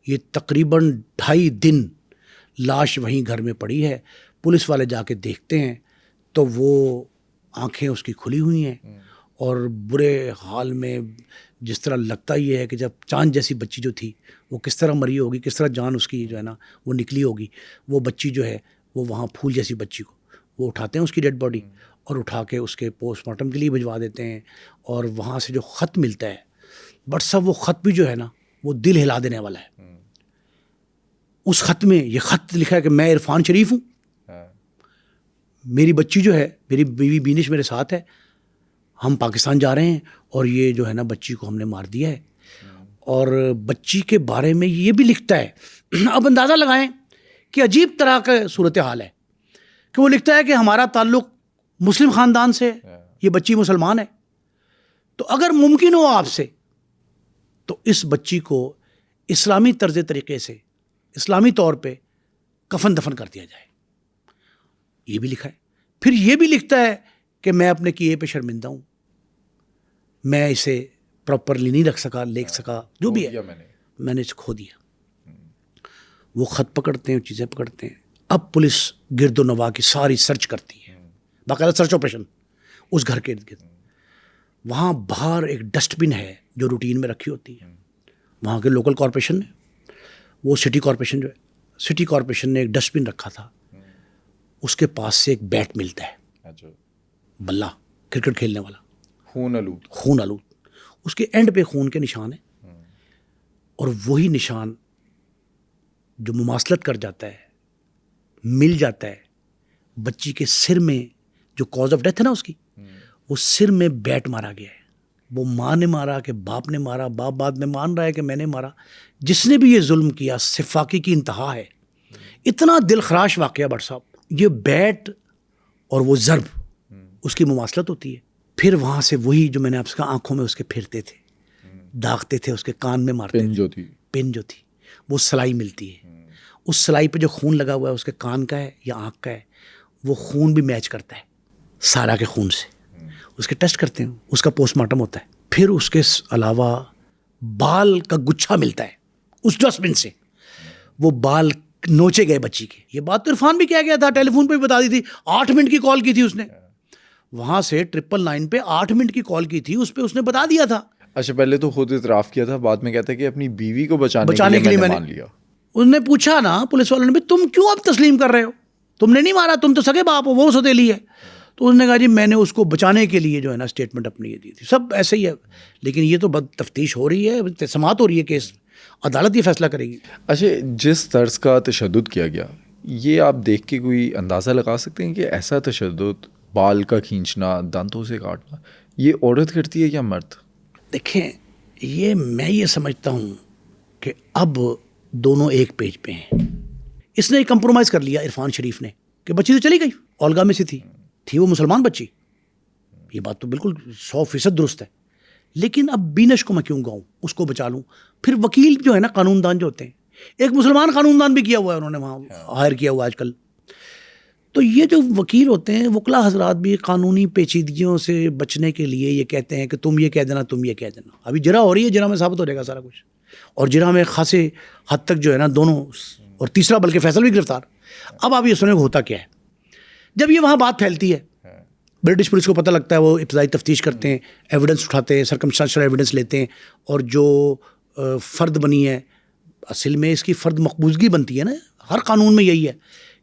یہ تقریباً 2.5 دن لاش وہیں گھر میں پڑی ہے. پولیس والے جا کے دیکھتے ہیں تو وہ آنکھیں اس کی کھلی ہوئی ہیں اور برے حال میں, جس طرح لگتا یہ ہے کہ جب چاند جیسی بچی جو تھی وہ کس طرح مری ہوگی, کس طرح جان اس کی جو ہے نا وہ نکلی ہوگی. وہ بچی جو ہے وہ وہاں پھول جیسی بچی کو وہ اٹھاتے ہیں اس کی ڈیڈ باڈی اور اٹھا کے اس کے پوسٹ مارٹم کے لیے بھجوا دیتے ہیں. اور وہاں سے جو خط ملتا ہے, بٹ صاحب وہ خط بھی جو ہے نا وہ دل ہلا دینے والا ہے. اس خط میں یہ خط لکھا ہے کہ میں عرفان شریف ہوں, میری بچی جو ہے, میری بیوی بینش میرے ساتھ ہے, ہم پاکستان جا رہے ہیں اور یہ جو ہے نا بچی کو ہم نے مار دیا ہے. اور بچی کے بارے میں یہ بھی لکھتا ہے, اب اندازہ لگائیں کہ عجیب طرح کا صورتحال ہے, کہ وہ لکھتا ہے کہ ہمارا تعلق مسلم خاندان سے, یہ بچی مسلمان ہے, تو اگر ممکن ہو آپ سے تو اس بچی کو اسلامی طرز طریقے سے, اسلامی طور پہ کفن دفن کر دیا جائے. یہ بھی لکھا ہے. پھر یہ بھی لکھتا ہے کہ میں اپنے کیے پہ شرمندہ ہوں, میں اسے پراپرلی نہیں رکھ سکا, لکھ سکا, جو بھی ہے میں نے اسے کھو دیا. وہ خط پکڑتے ہیں, چیزیں پکڑتے ہیں. اب پولیس گرد و نواح کی ساری سرچ کرتی ہے, باقاعدہ سرچ آپریشن اس گھر کے ارد گرد. وہاں باہر ایک ڈسٹ بن ہے جو روٹین میں رکھی ہوتی ہے, وہاں کے لوکل کارپوریشن نے, وہ سٹی کارپوریشن جو ہے, سٹی کارپوریشن نے ایک ڈسٹ بن رکھا تھا, اس کے پاس سے ایک بیٹ ملتا ہے, بلہ کرکٹ کھیلنے والا, خون آلود, اس کے اینڈ پہ خون کے نشان ہیں, اور وہی نشان جو مماثلت کر جاتا ہے, مل جاتا ہے بچی کے سر میں, جو کاز آف ڈیتھ ہے نا اس کی, وہ سر میں بیٹ مارا گیا ہے. وہ ماں نے مارا کہ باپ نے مارا, باپ بعد میں مان رہا ہے کہ میں نے مارا. جس نے بھی یہ ظلم کیا سفاکی کی انتہا ہے. اتنا دل خراش واقعہ بٹ صاحب. یہ بیٹ اور وہ ضرب اس کی مماثلت ہوتی ہے. پھر وہاں سے وہی جو میں نے آپ سے کہا آنکھوں میں اس کے پھرتے تھے, داغتے تھے, اس کے کان میں مارتے تھے, پن جو تھی وہ سلائی ملتی ہے. اس سلائی پہ جو خون لگا ہوا ہے اس کے کان کا ہے یا آنکھ کا ہے, وہ خون بھی میچ کرتا ہے سارا کے خون سے. اس کے ٹیسٹ کرتے ہیں, اس کا پوسٹ مارٹم ہوتا ہے. پھر اس کے علاوہ بال کا گچھا ملتا ہے اس ڈسٹ بن سے, وہ بال نوچے گئے بچی کے. یہ بات تو عرفان بھی کیا گیا تھا, ٹیلی فون پہ بھی بتا دی تھی. 8 منٹ کی کال کی تھی اس نے, وہاں سے 999 پہ 8 منٹ کی کال کی تھی, اس پہ اس نے بتا دیا تھا. اچھا, پہلے تو خود اعتراف کیا تھا, بعد میں کہتا ہے کہ اپنی بیوی کو بچانے کے لیے میں نے مان لیا. انہوں نے پوچھا نا پولیس والوں نے بھی, تم کیوں اب تسلیم کر رہے ہو, تم نے نہیں مارا, تم تو سگے باپ ہو, وہ سوتیلی ہے. تو انہوں نے کہا جی میں نے اس کو بچانے کے لیے جو ہے نا اسٹیٹمنٹ اپنی یہ دی تھی. سب ایسے ہی ہے, لیکن یہ تو بد تفتیش ہو رہی ہے, سماعت ہو رہی ہے کیس, عدالت یہ فیصلہ کرے گی. اچھا, جس طرز کا تشدد کیا گیا, یہ آپ دیکھ کے کوئی اندازہ لگا سکتے ہیں کہ ایسا تشدد, بال کا کھینچنا, دانتوں سے کاٹنا, یہ عورت کرتی ہے یا مرد؟ دیکھیں, یہ میں یہ سمجھتا ہوں کہ اب دونوں ایک پیج پہ ہیں. اس نے کمپرومائز کر لیا عرفان شریف نے کہ بچی تو چلی گئی, اولگا میں سے تھی وہ مسلمان بچی, یہ بات تو بالکل 100% درست ہے. لیکن اب بینش کو میں کیوں گاؤں, اس کو بچا لوں. پھر وکیل جو ہے نا قانون دان جو ہوتے ہیں, ایک مسلمان قانون دان بھی کیا ہوا ہے انہوں نے وہاں ہائر کیا ہوا آج کل. تو یہ جو وکیل ہوتے ہیں, وکلا حضرات بھی قانونی پیچیدگیوں سے بچنے کے لیے یہ کہتے ہیں کہ تم یہ کہہ دینا, تم یہ کہہ دینا. ابھی جرا ہو رہی ہے, جرا میں ثابت ہو جائے گا سارا کچھ, اور جرا میں خاصے حد تک جو ہے نا دونوں, اور تیسرا بلکہ فیصل بھی گرفتار. اب آپ یہ سنیں ہوتا کیا ہے. جب یہ وہاں بات پھیلتی ہے, برٹش پولیس کو پتہ لگتا ہے, وہ ابتدائی تفتیش کرتے ہیں, ایویڈنس اٹھاتے ہیں, سرکمسٹانشل ایویڈنس لیتے ہیں, اور جو فرد بنی ہے, اصل میں اس کی فرد مقبوضگی بنتی ہے نا, ہر قانون میں یہی ہے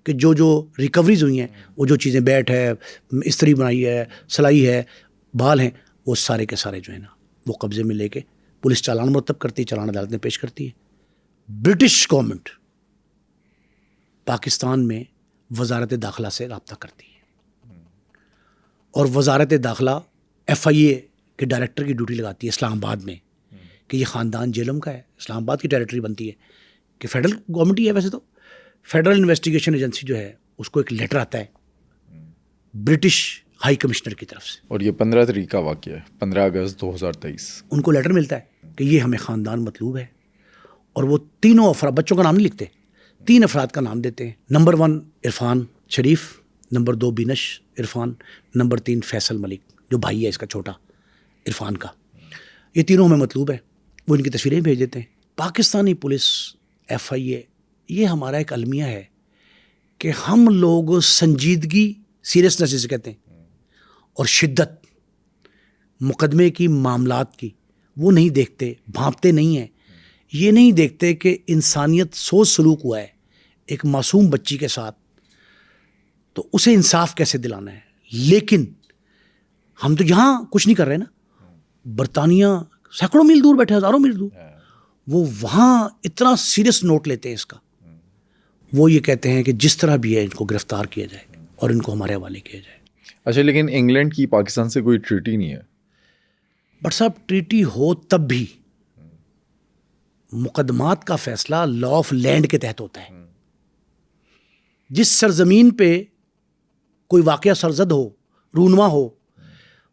کہ جو ریکوریز ہوئی ہیں, وہ جو چیزیں بیٹ ہے, استری بنائی ہے, سلائی ہے, بال ہیں, وہ سارے کے سارے جو ہے نا وہ قبضے میں لے کے پولیس چالان مرتب کرتی ہے, چالان عدالت میں پیش کرتی ہے. برٹش گورنمنٹ پاکستان میں وزارت داخلہ سے رابطہ کرتی ہے, اور وزارت داخلہ FIA کے ڈائریکٹر کی ڈیوٹی لگاتی ہے اسلام آباد میں, کہ یہ خاندان جیلم کا ہے, اسلام آباد کی ٹیریٹری بنتی ہے, کہ فیڈرل گورنمنٹ ہی ہے ویسے تو, فیڈرل انویسٹیگیشن ایجنسی جو ہے اس کو ایک لیٹر آتا ہے برٹش ہائی کمشنر کی طرف سے, اور یہ 15 تاریخ کا واقعہ ہے, 15 اگست 2023. ان کو لیٹر ملتا ہے کہ یہ ہمیں خاندان مطلوب ہے, اور وہ تینوں افراد, بچوں کا نام نہیں لکھتے, 3 افراد کا نام دیتے ہیں. نمبر 1 عرفان شریف, نمبر 2 بینش عرفان, نمبر 3 فیصل ملک جو بھائی ہے اس کا چھوٹا عرفان کا. یہ تینوں ہمیں مطلوب ہے. وہ ان کی تصویریں بھیج دیتے ہیں. پاکستانی پولیس ایف آئی اے, یہ ہمارا ایک المیہ ہے کہ ہم لوگ سنجیدگی, سیریسنس جسے کہتے ہیں, اور شدت مقدمے کی, معاملات کی, وہ نہیں دیکھتے, بھانپتے نہیں ہیں. یہ نہیں دیکھتے کہ انسانیت سوچ سلوک ہوا ہے ایک معصوم بچی کے ساتھ, تو اسے انصاف کیسے دلانا ہے. لیکن ہم تو یہاں کچھ نہیں کر رہے نا, برطانیہ سینکڑوں میل دور بیٹھے, ہزاروں میل دور, وہ وہاں اتنا سیریس نوٹ لیتے ہیں اس کا. وہ یہ کہتے ہیں کہ جس طرح بھی ہے ان کو گرفتار کیا جائے اور ان کو ہمارے حوالے کیا جائے. اچھا, لیکن انگلینڈ کی پاکستان سے کوئی ٹریٹی نہیں ہے. بٹ صاحب ٹریٹی ہو تب بھی مقدمات کا فیصلہ لا آف لینڈ کے تحت ہوتا ہے. جس سرزمین پہ کوئی واقعہ سرزد ہو, رونما ہو,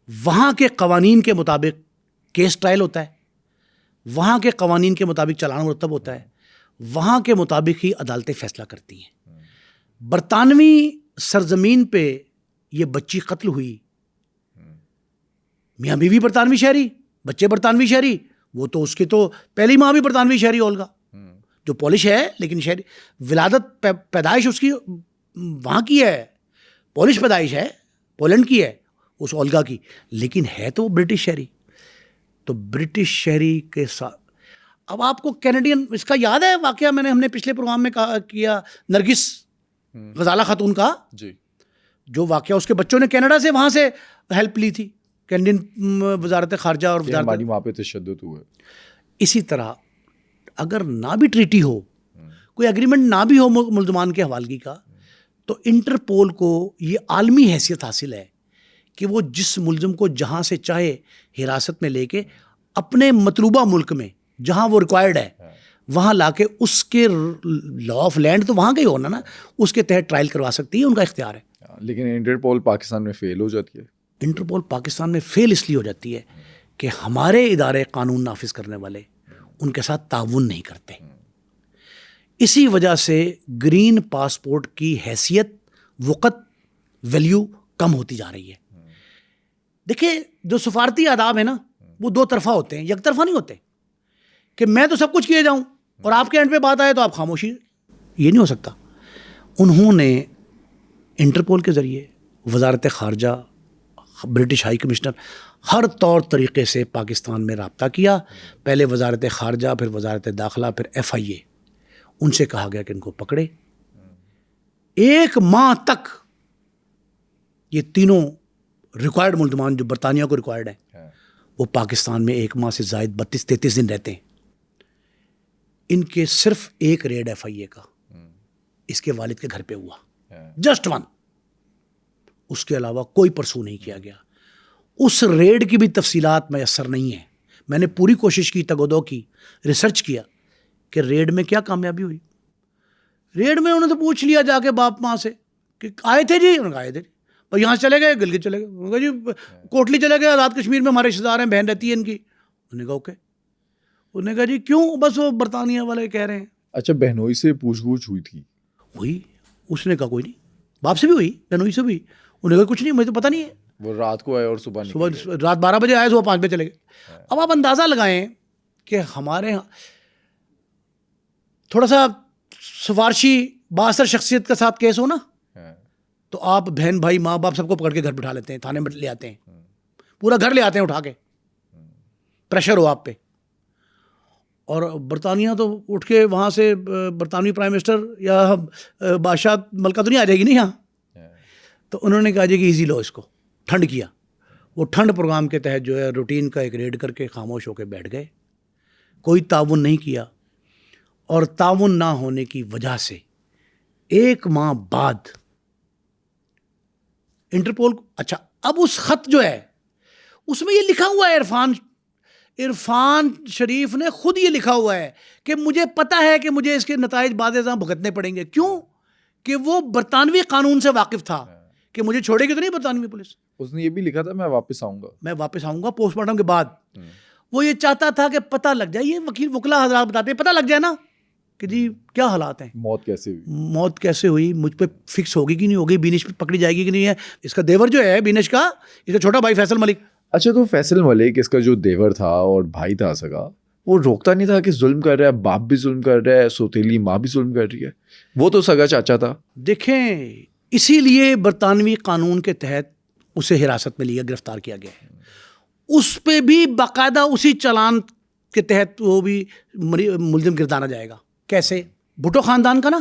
وہاں کے قوانین کے مطابق کیس ٹرائل ہوتا ہے, وہاں کے قوانین کے مطابق چلان مرتب ہوتا ہے, وہاں کے مطابق ہی عدالتیں فیصلہ کرتی ہیں. برطانوی سرزمین پہ یہ بچی قتل ہوئی, میاں بیوی برطانوی شہری, بچے برطانوی شہری, وہ تو اس کی تو پہلی ماں بھی برطانوی شہری اولگا, جو پولش ہے لیکن شہری, ولادت پیدائش اس کی وہاں کی ہے, پولش پیدائش ہے, پولینڈ کی ہے اس اولگا کی, لیکن ہے تو وہ برٹش شہری. تو برٹش شہری کے ساتھ اب آپ کو کینیڈین, اس کا یاد ہے واقعہ میں نے, ہم نے پچھلے پروگرام میں کیا نرگس غزالہ خاتون کا, جی, جو واقعہ اس کے بچوں نے کینیڈا سے وہاں سے ہیلپ لی تھی, کینیڈین وزارت خارجہ اور وزارت, ہماری وہاں پہ تشدد ہوا. اسی طرح اگر نہ بھی ٹریٹی ہو, کوئی ایگریمنٹ نہ بھی ہو ملزمان کے حوالگی کا, تو انٹرپول کو یہ عالمی حیثیت حاصل ہے کہ وہ جس ملزم کو جہاں سے چاہے حراست میں لے کے اپنے مطلوبہ ملک میں جہاں وہ ریکوائرڈ ہے وہاں لا کے, اس کے لا آف لینڈ تو وہاں کا ہی ہونا نا, اس کے تحت ٹرائل کروا سکتی ہے, ان کا اختیار ہے. لیکن انٹرپول پاکستان میں فیل ہو جاتی ہے. انٹرپول پاکستان میں فیل اس لیے ہو جاتی ہے کہ ہمارے ادارے قانون نافذ کرنے والے ان کے ساتھ تعاون نہیں کرتے. اسی وجہ سے گرین پاسپورٹ کی حیثیت, وقت, ویلیو کم ہوتی جا رہی ہے. دیکھیں, جو سفارتی آداب ہیں نا, وہ 2 طرفہ ہوتے ہیں, یک طرفہ نہیں ہوتے کہ میں تو سب کچھ کیے جاؤں اور آپ کے اینڈ پہ بات آئے تو آپ خاموشی. یہ نہیں ہو سکتا. انہوں نے انٹرپول کے ذریعے, وزارت خارجہ, برٹش ہائی کمشنر, ہر طور طریقے سے پاکستان میں رابطہ کیا. پہلے وزارت خارجہ, پھر وزارت داخلہ, پھر ایف آئی اے, ان سے کہا گیا کہ ان کو پکڑے. 1 ماہ تک یہ تینوں ریکوائرڈ ملزمان جو برطانیہ کو ریکوائرڈ ہیں, وہ پاکستان میں 1 ماہ سے زائد 32-33 دن رہتے ہیں. ان کے صرف 1 ریڈ ایف آئی اے کا اس کے والد کے گھر پہ ہوا, جسٹ 1. اس کے علاوہ کوئی پرسو نہیں کیا گیا. اس ریڈ کی بھی تفصیلات میسر نہیں ہیں. میں نے پوری کوشش کی, تگودو کی, ریسرچ کیا کہ ریڈ میں کیا کامیابی ہوئی. ریڈ میں انہوں نے تو پوچھ لیا جا کے باپ ماں سے کہ آئے تھے جی, انہوں نے کہا آئے تھے جی, اور یہاں چلے گئے, گلگت چلے گئے, انہوں نے کہا جی کوٹلی چلے گئے, آزاد کشمیر میں ہمارے رشتے دار ہیں, بہن رہتی ہے ان کی. انہوں نے کہا اوکے. انہوں نے کہا جی کیوں, بس وہ برطانیہ والے کہہ رہے ہیں. اچھا, بہنوئی سے پوچھ گچھ ہوئی تھی؟ ہوئی. اس نے کہا کوئی نہیں. باپ سے بھی ہوئی, بہنوئی سے بھی. انہوں نے کہا کچھ نہیں, مجھے تو پتہ نہیں ہے. وہ رات کو آئے اور صبح رات 12 بجے آئے, صبح 5 بجے چلے گئے. اب آپ اندازہ لگائیں کہ ہمارے یہاں تھوڑا سا سفارشی بااثر شخصیت کے ساتھ کیس ہو نا, تو آپ بہن بھائی ماں باپ سب کو پکڑ کے گھر بٹھا لیتے ہیں, تھانے میں لے آتے ہیں, پورا گھر لے آتے ہیں اٹھا کے, پریشر ہو آپ پہ. اور برطانیہ تو اٹھ کے وہاں سے برطانوی پرائم منسٹر یا بادشاہ ملکہ تو نہیں آ جائے گی نہیں یہاں. تو انہوں نے کہا جی کہ ایزی لو اس کو, ٹھنڈ کیا. وہ ٹھنڈ پروگرام کے تحت جو ہے روٹین کا ایک ریڈ کر کے خاموش ہو کے بیٹھ گئے, کوئی تعاون نہیں کیا. اور تعاون نہ ہونے کی وجہ سے 1 ماہ بعد انٹرپول, اچھا اب اس خط جو ہے اس میں یہ لکھا ہوا ہے عرفان شریف نے خود یہ لکھا ہوا ہے کہ مجھے پتہ ہے کہ مجھے اس کے نتائج بعد ازاں بھگتنے پڑیں گے. کیوں؟ کہ وہ برطانوی قانون سے واقف تھا کہ مجھے چھوڑے گی تو نہیں برطانوی پولیس. اس نے یہ بھی لکھا تھا میں واپس آؤں گا پوسٹ مارٹم کے بعد. وہ یہ چاہتا تھا کہ پتہ لگ جائے, یہ وکلا حضرات بتاتے ہیں, پتہ لگ جائے نا کہ جی کیا حالات ہیں, موت کیسے ہوئی, مجھ پہ فکس ہوگی کہ نہیں ہوگی, بینش پہ پکڑی جائے گی کہ نہیں ہے. اس کا دیور جو ہے بینش کا, اس کا چھوٹا بھائی فیصل ملک. اچھا, تو فیصل ملک اس کا جو دیور تھا اور بھائی تھا سگا, وہ روکتا نہیں تھا کہ ظلم کر رہا ہے, باپ بھی ظلم کر رہا ہے, سوتیلی ماں بھی ظلم کر رہی ہے, وہ تو سگا چاچا تھا. دیکھیں, اسی لیے برطانوی قانون کے تحت اسے حراست میں لیا, گرفتار کیا گیا ہے. اس پہ بھی باقاعدہ اسی چلان کے تحت وہ بھی ملزم گردانا جائے گا. کیسے؟ بھٹو خاندان کا نا,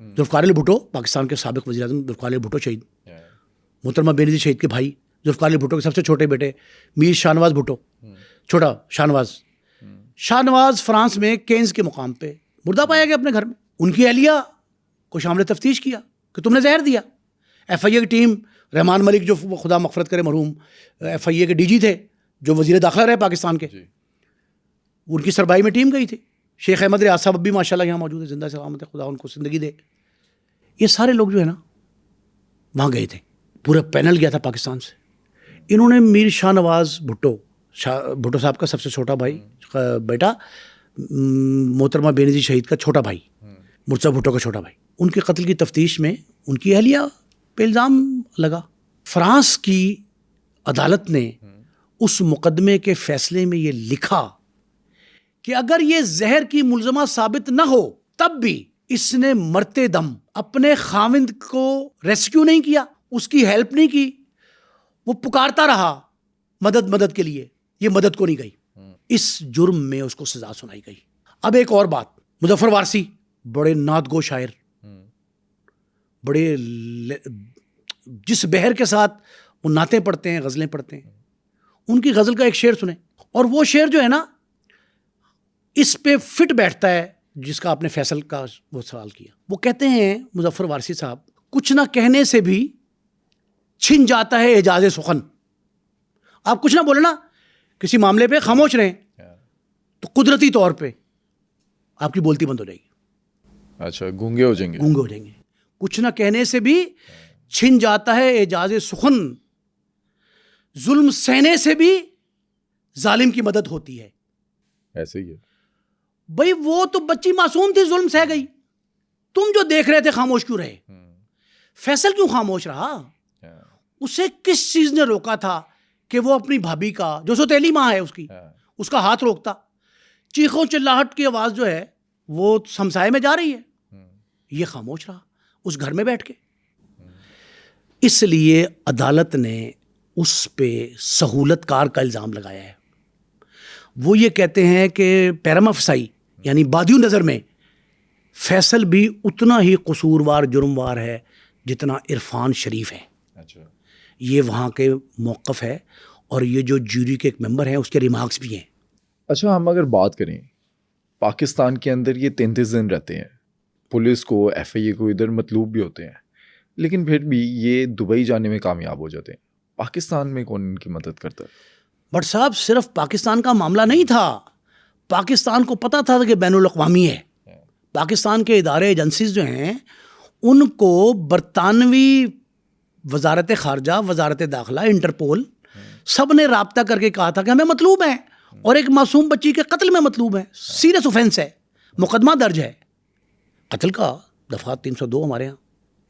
ذوالفقار علی بھٹو, پاکستان کے سابق وزیر اعظم ذوالفقار علی بھٹو شہید, محترمہ بے نظیر شہید کے بھائی, ذوالفقار علی بھٹو کے سب سے چھوٹے بیٹے میر شاہ نواز بھٹو, چھوٹا شاہ نواز. شاہ نواز فرانس میں کینز کے مقام پہ مردہ پایا گیا اپنے گھر میں. ان کی اہلیہ کو شامل تفتیش کیا کہ تم نے زہر دیا. ایف آئی اے کی ٹیم, رحمان ملک جو خدا مغفرت کرے مرحوم ایف آئی اے کے ڈی جی تھے, جو وزیر داخلہ رہے پاکستان کے, ان کی سربراہی میں ٹیم گئی تھی. شیخ احمد ریاض صاحب بھی ماشاء اللہ یہاں موجود ہے, زندہ سلامت ہے, خدا ان کو زندگی دے. یہ سارے لوگ جو ہے نا وہاں گئے تھے, پورا پینل گیا تھا پاکستان سے. انہوں نے میر شاہ نواز بھٹو, بھٹو صاحب کا سب سے چھوٹا بھائی بیٹا, محترمہ بے نظیر شہید کا چھوٹا بھائی, مرتضیٰ بھٹو کا چھوٹا بھائی, ان کے قتل کی تفتیش میں ان کی اہلیہ پہ الزام لگا. فرانس کی عدالت نے اس مقدمے کے فیصلے میں یہ لکھا کہ اگر یہ زہر کی ملزمہ ثابت نہ ہو تب بھی اس نے مرتے دم اپنے خاوند کو ریسکیو نہیں کیا, اس کی ہیلپ نہیں کی, وہ پکارتا رہا مدد کے لیے, یہ مدد کو نہیں گئی. اس جرم میں اس کو سزا سنائی گئی. اب ایک اور بات, مظفر وارثی بڑے نعت گو شاعر, بڑے جس بہر کے ساتھ وہ نعتیں پڑھتے ہیں, غزلیں پڑھتے ہیں, ان کی غزل کا ایک شعر سنیں, اور وہ شعر جو ہے نا اس پہ فٹ بیٹھتا ہے جس کا آپ نے فیصل کا وہ سوال کیا. وہ کہتے ہیں مظفر وارثی صاحب, کچھ نہ کہنے سے بھی چھن جاتا ہے اعجاز سخن. آپ کچھ نہ بولے نا کسی معاملے پہ, خاموش رہیں, تو قدرتی طور پہ آپ کی بولتی بند ہو جائے گی. اچھا, گونگے ہو جائیں گے. کچھ نہ کہنے سے بھی چھن جاتا ہے اعجاز سخن, ظلم سہنے سے بھی ظالم کی مدد ہوتی ہے. ایسے ہی ہے بھئی, وہ تو بچی معصوم تھی, ظلم سہ گئی, تم جو دیکھ رہے تھے خاموش کیوں رہے؟ فیصل کیوں خاموش رہا؟ اسے کس چیز نے روکا تھا کہ وہ اپنی بھابھی کا, جو سوتیلی ماں ہے اس کی, اس کا ہاتھ روکتا؟ چیخوں چلاہٹ کی آواز جو ہے وہ سمسائے میں جا رہی ہے, یہ خاموش رہا اس گھر میں بیٹھ کے. اس لیے عدالت نے اس پہ سہولت کار کا الزام لگایا ہے. وہ یہ کہتے ہیں کہ پیرم فسائی یعنی بادیو نظر میں فیصل بھی اتنا ہی قصوروار جرموار ہے جتنا عرفان شریف ہے. یہ وہاں کے موقف ہے, اور یہ جو جوری کے ایک ممبر ہیں اس کے ریمارکس بھی ہیں. اچھا, ہم اگر بات کریں پاکستان کے اندر یہ 33 دن رہتے ہیں, پولیس کو ایف آئی اے کو ادھر مطلوب بھی ہوتے ہیں, لیکن پھر بھی یہ دبئی جانے میں کامیاب ہو جاتے ہیں. پاکستان میں کون ان کی مدد کرتا ہے؟ بٹ صاحب صرف پاکستان کا معاملہ نہیں تھا, پاکستان کو پتہ تھا کہ بین الاقوامی ہے. پاکستان کے ادارے ایجنسیز جو ہیں ان کو برطانوی وزارت خارجہ, وزارت داخلہ, انٹرپول سب نے رابطہ کر کے کہا تھا کہ ہمیں مطلوب ہیں, اور ایک معصوم بچی کے قتل میں مطلوب ہیں, سیریس اوفینس ہے, مقدمہ درج ہے قتل کا, دفعہ 302 ہمارے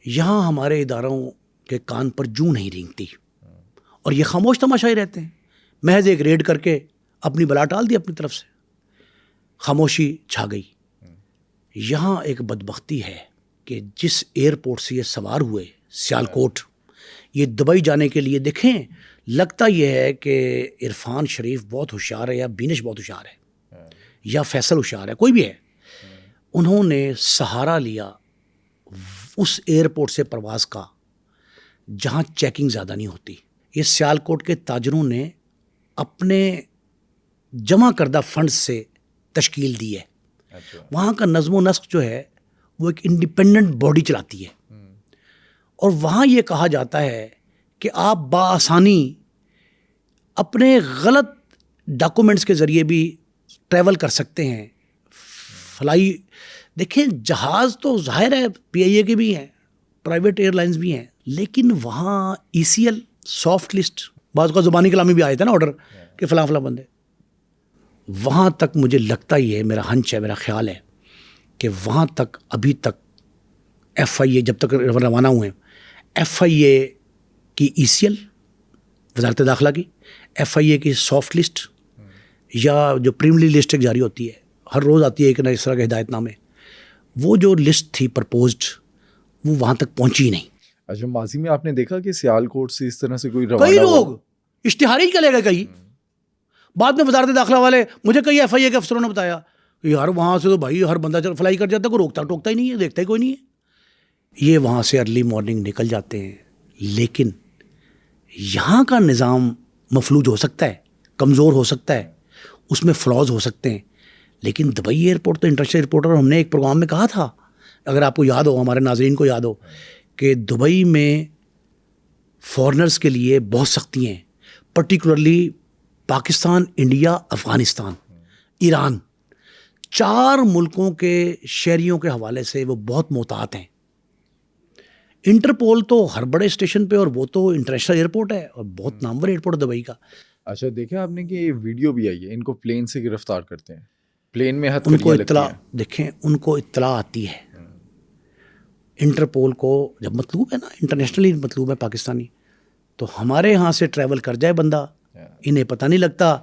یہاں ہمارے اداروں کے کان پر جوں نہیں رینگتی, اور یہ خاموش تماشائی رہتے ہیں. محض ایک ریڈ کر کے اپنی بلا ٹال دی اپنی طرف سے, خاموشی چھا گئی. یہاں ایک بدبختی ہے کہ جس ایئرپورٹ سے یہ سوار ہوئے سیالکوٹ, یہ دبئی جانے کے لیے, دیکھیں لگتا یہ ہے کہ عرفان شریف بہت ہوشیار ہے, یا بینش بہت ہوشیار ہے, یا فیصل ہوشیار ہے, کوئی بھی ہے. انہوں نے سہارا لیا اس ایئرپورٹ سے پرواز کا جہاں چیکنگ زیادہ نہیں ہوتی. یہ سیالکوٹ کے تاجروں نے اپنے جمع کردہ فنڈز سے تشکیل دی ہے. وہاں کا نظم و نسق جو ہے وہ ایک انڈیپینڈنٹ باڈی چلاتی ہے, اور وہاں یہ کہا جاتا ہے کہ آپ بآسانی اپنے غلط ڈاکومنٹس کے ذریعے بھی ٹریول کر سکتے ہیں. فلائی دیکھیں جہاز تو ظاہر ہے پی آئی اے کے بھی ہیں, پرائیویٹ ایئر لائنس بھی ہیں, لیکن وہاں ای سی ایل سافٹ لسٹ, بعض کا زبانی کلامی بھی آئے تھے نا آرڈر کہ فلاں فلاں بندے, وہاں تک مجھے لگتا ہی ہے, میرا ہنچ ہے, میرا خیال ہے کہ وہاں تک ابھی تک ایف آئی اے جب تک روانہ ہوئے ہیں, ایف آئی اے کی ای سی ایل وزارت داخلہ کی, ایف آئی اے کی سافٹ لسٹ یا جو پریملی لسٹ ایک جاری ہوتی ہے, ہر روز آتی ہے ایک نہ اس طرح کے ہدایت نامے, وہ جو لسٹ تھی پرپوزڈ وہ وہاں تک پہنچی ہی نہیں. اچھا, ماضی میں آپ نے دیکھا کہ سیال کوٹ سے اس طرح سے کوئی کئی لوگ اشتہار ہی چلے گئے, کئی بعد میں وزارت داخلہ والے, مجھے کئی ایف آئی اے کے افسروں نے بتایا یار وہاں سے تو بھائی ہر بندہ فلائی کر جاتا ہے, کوئی روکتا ٹوکتا ہی نہیں ہے, دیکھتا ہی کوئی نہیں ہے. یہ وہاں سے ارلی مارننگ نکل جاتے ہیں, لیکن یہاں کا نظام مفلوج ہو سکتا ہے, کمزور ہو سکتا ہے, اس میں فلاز ہو سکتے ہیں, لیکن دبئی ایئرپورٹ تو انٹرنیشنل ایئرپورٹ, اور ہم نے ایک پروگرام میں کہا تھا, اگر آپ کو یاد ہو, ہمارے ناظرین کو یاد ہو, کہ دبئی میں فارنرز کے لیے بہت سختی ہیں, پرٹیکولرلی پاکستان, انڈیا, افغانستان, ایران, 4 ملکوں کے شہریوں کے حوالے سے وہ بہت محتاط ہیں. انٹرپول تو ہر بڑے اسٹیشن پہ, اور وہ تو انٹرنیشنل ایئرپورٹ ہے اور بہت نامور ایئرپورٹ ہے دبئی کا. اچھا, دیکھا آپ نے کہ یہ ویڈیو بھی آئی ہے, ان کو پلین سے گرفتار کرتے ہیں, پلین میں ان کو اطلاع دیکھیں, ان کو اطلاع آتی ہے انٹرپول کو, جب مطلوب ہے نا انٹرنیشنلی مطلوب ہے پاکستانی, تو ہمارے ہاں سے ٹریول کر جائے بندہ, انہیں پتہ نہیں لگتا,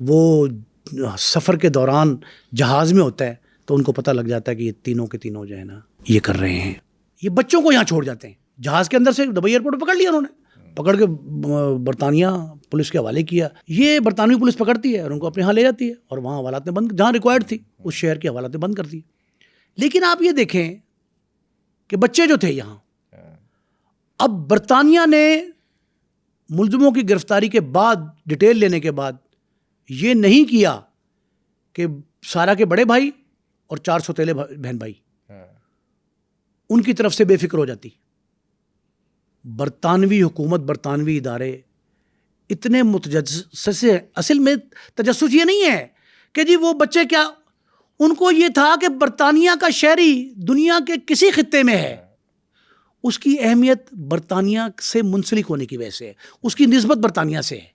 وہ سفر کے دوران جہاز میں ہوتا ہے تو ان کو پتہ لگ جاتا ہے کہ یہ تینوں کے تینوں جو ہے نا یہ کر رہے ہیں. یہ بچوں کو یہاں چھوڑ جاتے ہیں, جہاز کے اندر سے دبئی ایئرپورٹ پکڑ لیا انہوں نے, پکڑ کے برطانیہ پولیس کے حوالے کیا. یہ برطانوی پولیس پکڑتی ہے اور ان کو اپنے ہاں لے جاتی ہے, اور وہاں حوالات بند, جہاں ریکوائرڈ تھی اس شہر کی حوالات بند کر دی. لیکن آپ یہ دیکھیں کہ بچے جو تھے یہاں, اب برطانیہ نے ملزموں کی گرفتاری کے بعد, ڈیٹیل لینے کے بعد, یہ نہیں کیا کہ سارا کے بڑے بھائی اور 4 سوتیلے بہن بھائی ان کی طرف سے بے فکر ہو جاتی. برطانوی حکومت, برطانوی ادارے اتنے متجسس ہیں. اصل میں تجسس یہ نہیں ہے کہ جی وہ بچے کیا, ان کو یہ تھا کہ برطانیہ کا شہری دنیا کے کسی خطے میں ہے, اس کی اہمیت برطانیہ سے منسلک ہونے کی وجہ سے ہے, اس کی نسبت برطانیہ سے ہے,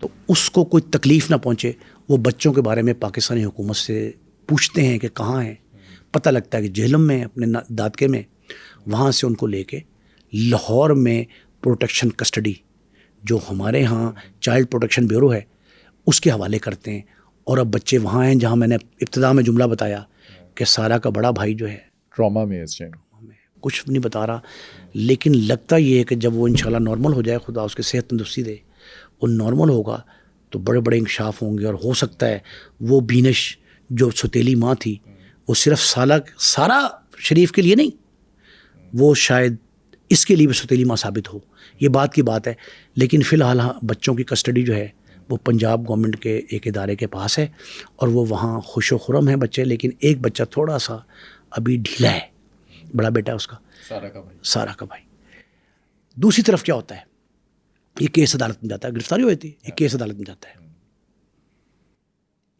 تو اس کو کوئی تکلیف نہ پہنچے. وہ بچوں کے بارے میں پاکستانی حکومت سے پوچھتے ہیں کہ کہاں ہیں, پتہ لگتا ہے کہ جہلم میں, اپنے دادکے میں, وہاں سے ان کو لے کے لاہور میں پروٹیکشن کسٹڈی, جو ہمارے ہاں چائلڈ پروٹیکشن بیورو ہے, اس کے حوالے کرتے ہیں. اور اب بچے وہاں ہیں جہاں میں نے ابتدا میں جملہ بتایا کہ سارا کا بڑا بھائی جو ہے ٹراما میں اس ٹائم کچھ نہیں بتا رہا, لیکن لگتا یہ ہے کہ جب وہ انشاءاللہ نارمل ہو جائے, خدا اس کے صحت تندرستی دے, وہ نارمل ہوگا تو بڑے بڑے انکشاف ہوں گے. اور ہو سکتا ہے وہ بینش جو سوتیلی ماں تھی وہ صرف سارا شریف کے لیے نہیں, وہ شاید اس کے لیے بھی سوتیلی ماں ثابت ہو, یہ بات کی بات ہے. لیکن فی الحال بچوں کی کسٹڈی جو ہے وہ پنجاب گورنمنٹ کے ایک ادارے کے پاس ہے, اور وہ وہاں خوش و خرم ہیں بچے. لیکن ایک بچہ تھوڑا سا ابھی ڈھیلا ہے, بڑا بیٹا ہے اس کا, سارا کا بھائی. دوسری طرف کیا ہوتا ہے, یہ کیس عدالت میں جاتا ہے, گرفتاری ہوئی تھی, یہ کیس عدالت میں جاتا ہے.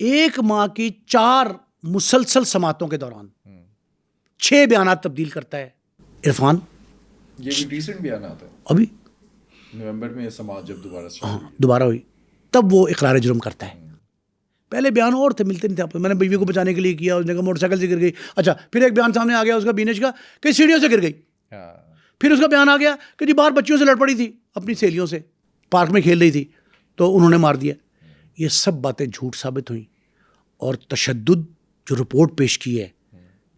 ایک ماہ کی 4 مسلسل سماعتوں کے دوران 6 بیانات تبدیل کرتا ہے عرفان. یہ بھی ریسنٹ بیانات ہے, ابھی نومبر میں سماعت جب دوبارہ ہوئی تب وہ اقرار جرم کرتا ہے. پہلے بیان اور تھے, ملتے نہیں تھے آپ. میں نے بیوی کو بچانے کے لیے کیا, اس نے کہا موٹر سائیکل سے گر گئی. اچھا, پھر ایک بیان سامنے آ گیا اس کا بینش کا کہ سیڑھیوں سے گر گئی. پھر اس کا بیان آ گیا کہ جی باہر بچیوں سے لڑ پڑی تھی اپنی سہیلیوں سے, پارک میں کھیل رہی تھی تو انہوں نے مار دیا. یہ سب باتیں جھوٹ ثابت ہوئیں, اور تشدد جو رپورٹ پیش کی ہے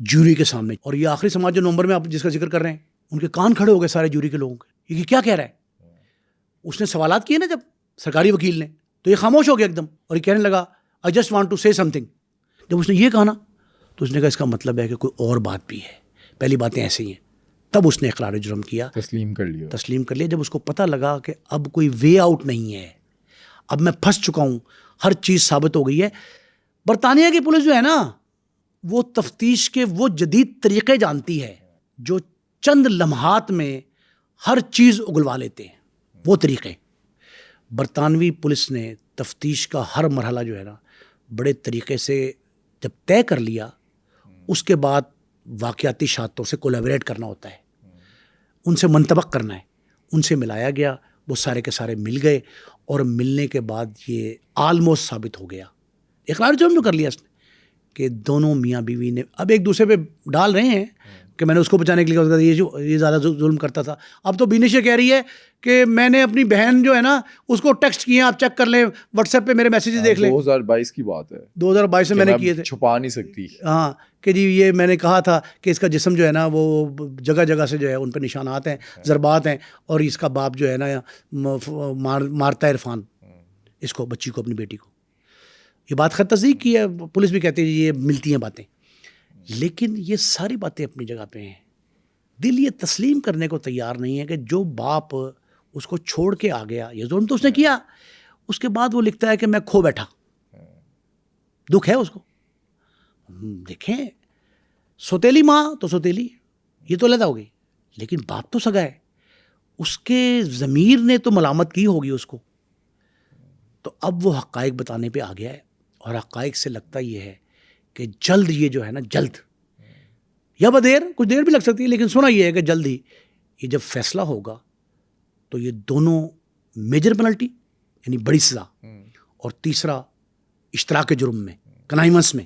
جوری کے سامنے, اور یہ آخری سماعت جو نومبر میں آپ جس کا ذکر کر رہے ہیں, ان کے کان کھڑے ہو گئے سارے جوری کے لوگوں کے. یہ کیا کہہ رہا ہے؟ اس نے سوالات کیے نا جب سرکاری وکیل نے, تو یہ خاموش ہو گیا ایک دم, اور یہ کہنے لگا آئی جسٹ وانٹ ٹو سے سم تھنگ. جب اس نے یہ کہا نا تو اس نے کہا اس کا مطلب ہے کہ کوئی اور بات بھی ہے, پہلی باتیں ایسی ہیں. تب اس نے اقرار جرم کیا, تسلیم کر لیا. جب اس کو پتہ لگا کہ اب کوئی وے آؤٹ نہیں ہے, اب میں پھنس چکا ہوں, ہر چیز ثابت ہو گئی ہے. برطانیہ کی پولیس جو ہے نا وہ تفتیش کے وہ جدید طریقے جانتی ہے جو چند لمحات میں ہر چیز اگلوا لیتے ہیں. وہ طریقے برطانوی پولیس نے تفتیش کا ہر مرحلہ جو ہے نا بڑے طریقے سے جب طے کر لیا، اس کے بعد واقعاتی شاہدوں سے کولیبریٹ کرنا ہوتا ہے، ان سے منطبق کرنا ہے، ان سے ملایا گیا، وہ سارے کے سارے مل گئے، اور ملنے کے بعد یہ آلموسٹ ثابت ہو گیا، اقرار جرم جو کر لیا اس نے، کہ دونوں میاں بیوی نے اب ایک دوسرے پہ ڈال رہے ہیں کہ میں نے اس کو بچانے کے لیے یہ زیادہ ظلم کرتا تھا. اب تو بینش کہہ رہی ہے کہ میں نے اپنی بہن جو ہے نا اس کو ٹیکسٹ کیے ہیں، آپ چیک کر لیں واٹس ایپ پہ میرے میسیجز دیکھ لیں. 2022 کی بات ہے، 2022 میں میں نے کیے تھے، چھپا نہیں سکتی. ہاں کہ جی یہ میں نے کہا تھا کہ اس کا جسم جو ہے نا وہ جگہ جگہ سے جو ہے ان پہ نشانات ہیں، ضربات ہیں، اور اس کا باپ جو ہے نا مارتا ہے عرفان اس کو، بچی کو، اپنی بیٹی کو. یہ بات خط تصدیق کی ہے، پولیس بھی کہتی ہے یہ ملتی ہیں باتیں. لیکن یہ ساری باتیں اپنی جگہ پہ ہیں. دل یہ تسلیم کرنے کو تیار نہیں ہے کہ جو باپ اس کو چھوڑ کے آ گیا، یہ ظلم تو اس نے کیا، اس کے بعد وہ لکھتا ہے کہ میں کھو بیٹھا. دکھ ہے اس کو. دیکھیں سوتیلی ماں تو سوتیلی، یہ تو علیحدہ ہو گئی، لیکن باپ تو سگا ہے، اس کے ضمیر نے تو ملامت کی ہوگی اس کو. تو اب وہ حقائق بتانے پہ آ گیا ہے، اور حقائق سے لگتا یہ ہے کہ جلد یہ جو ہے نا، جلد یا بدیر، کچھ دیر بھی لگ سکتی ہے، لیکن سنا یہ ہے کہ جلد ہی یہ جب فیصلہ ہوگا تو یہ دونوں میجر پنلٹی یعنی بڑی سزا، اور تیسرا اشتراک جرم میں، کنائمنس میں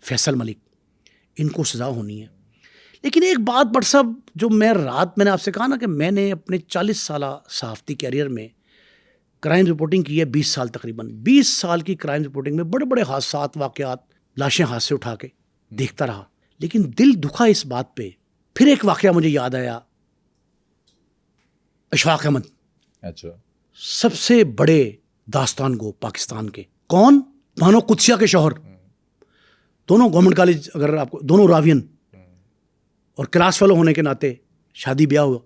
فیصل ملک، ان کو سزا ہونی ہے. لیکن ایک بات بٹ صاحب جو میں نے آپ سے کہا نا کہ میں نے اپنے 40 سالہ صحافتی کیریئر میں کرائم رپورٹنگ کی ہے، 20 سال تقریباً، 20 سال کی کرائم رپورٹنگ میں بڑے بڑے حادثات، واقعات، لاشیں ہاتھ سے اٹھا کے دیکھتا رہا. لیکن دل دکھا اس بات پہ. پھر ایک واقعہ مجھے یاد آیا، اشفاق احمد، اچھا، سب سے بڑے داستان گو پاکستان کے. کون؟ بانو قدسیہ کے شوہر، دونوں گورنمنٹ کالج، اگر آپ کو، دونوں راوین، اور کلاس فیلو ہونے کے ناطے شادی بیاہ ہوا،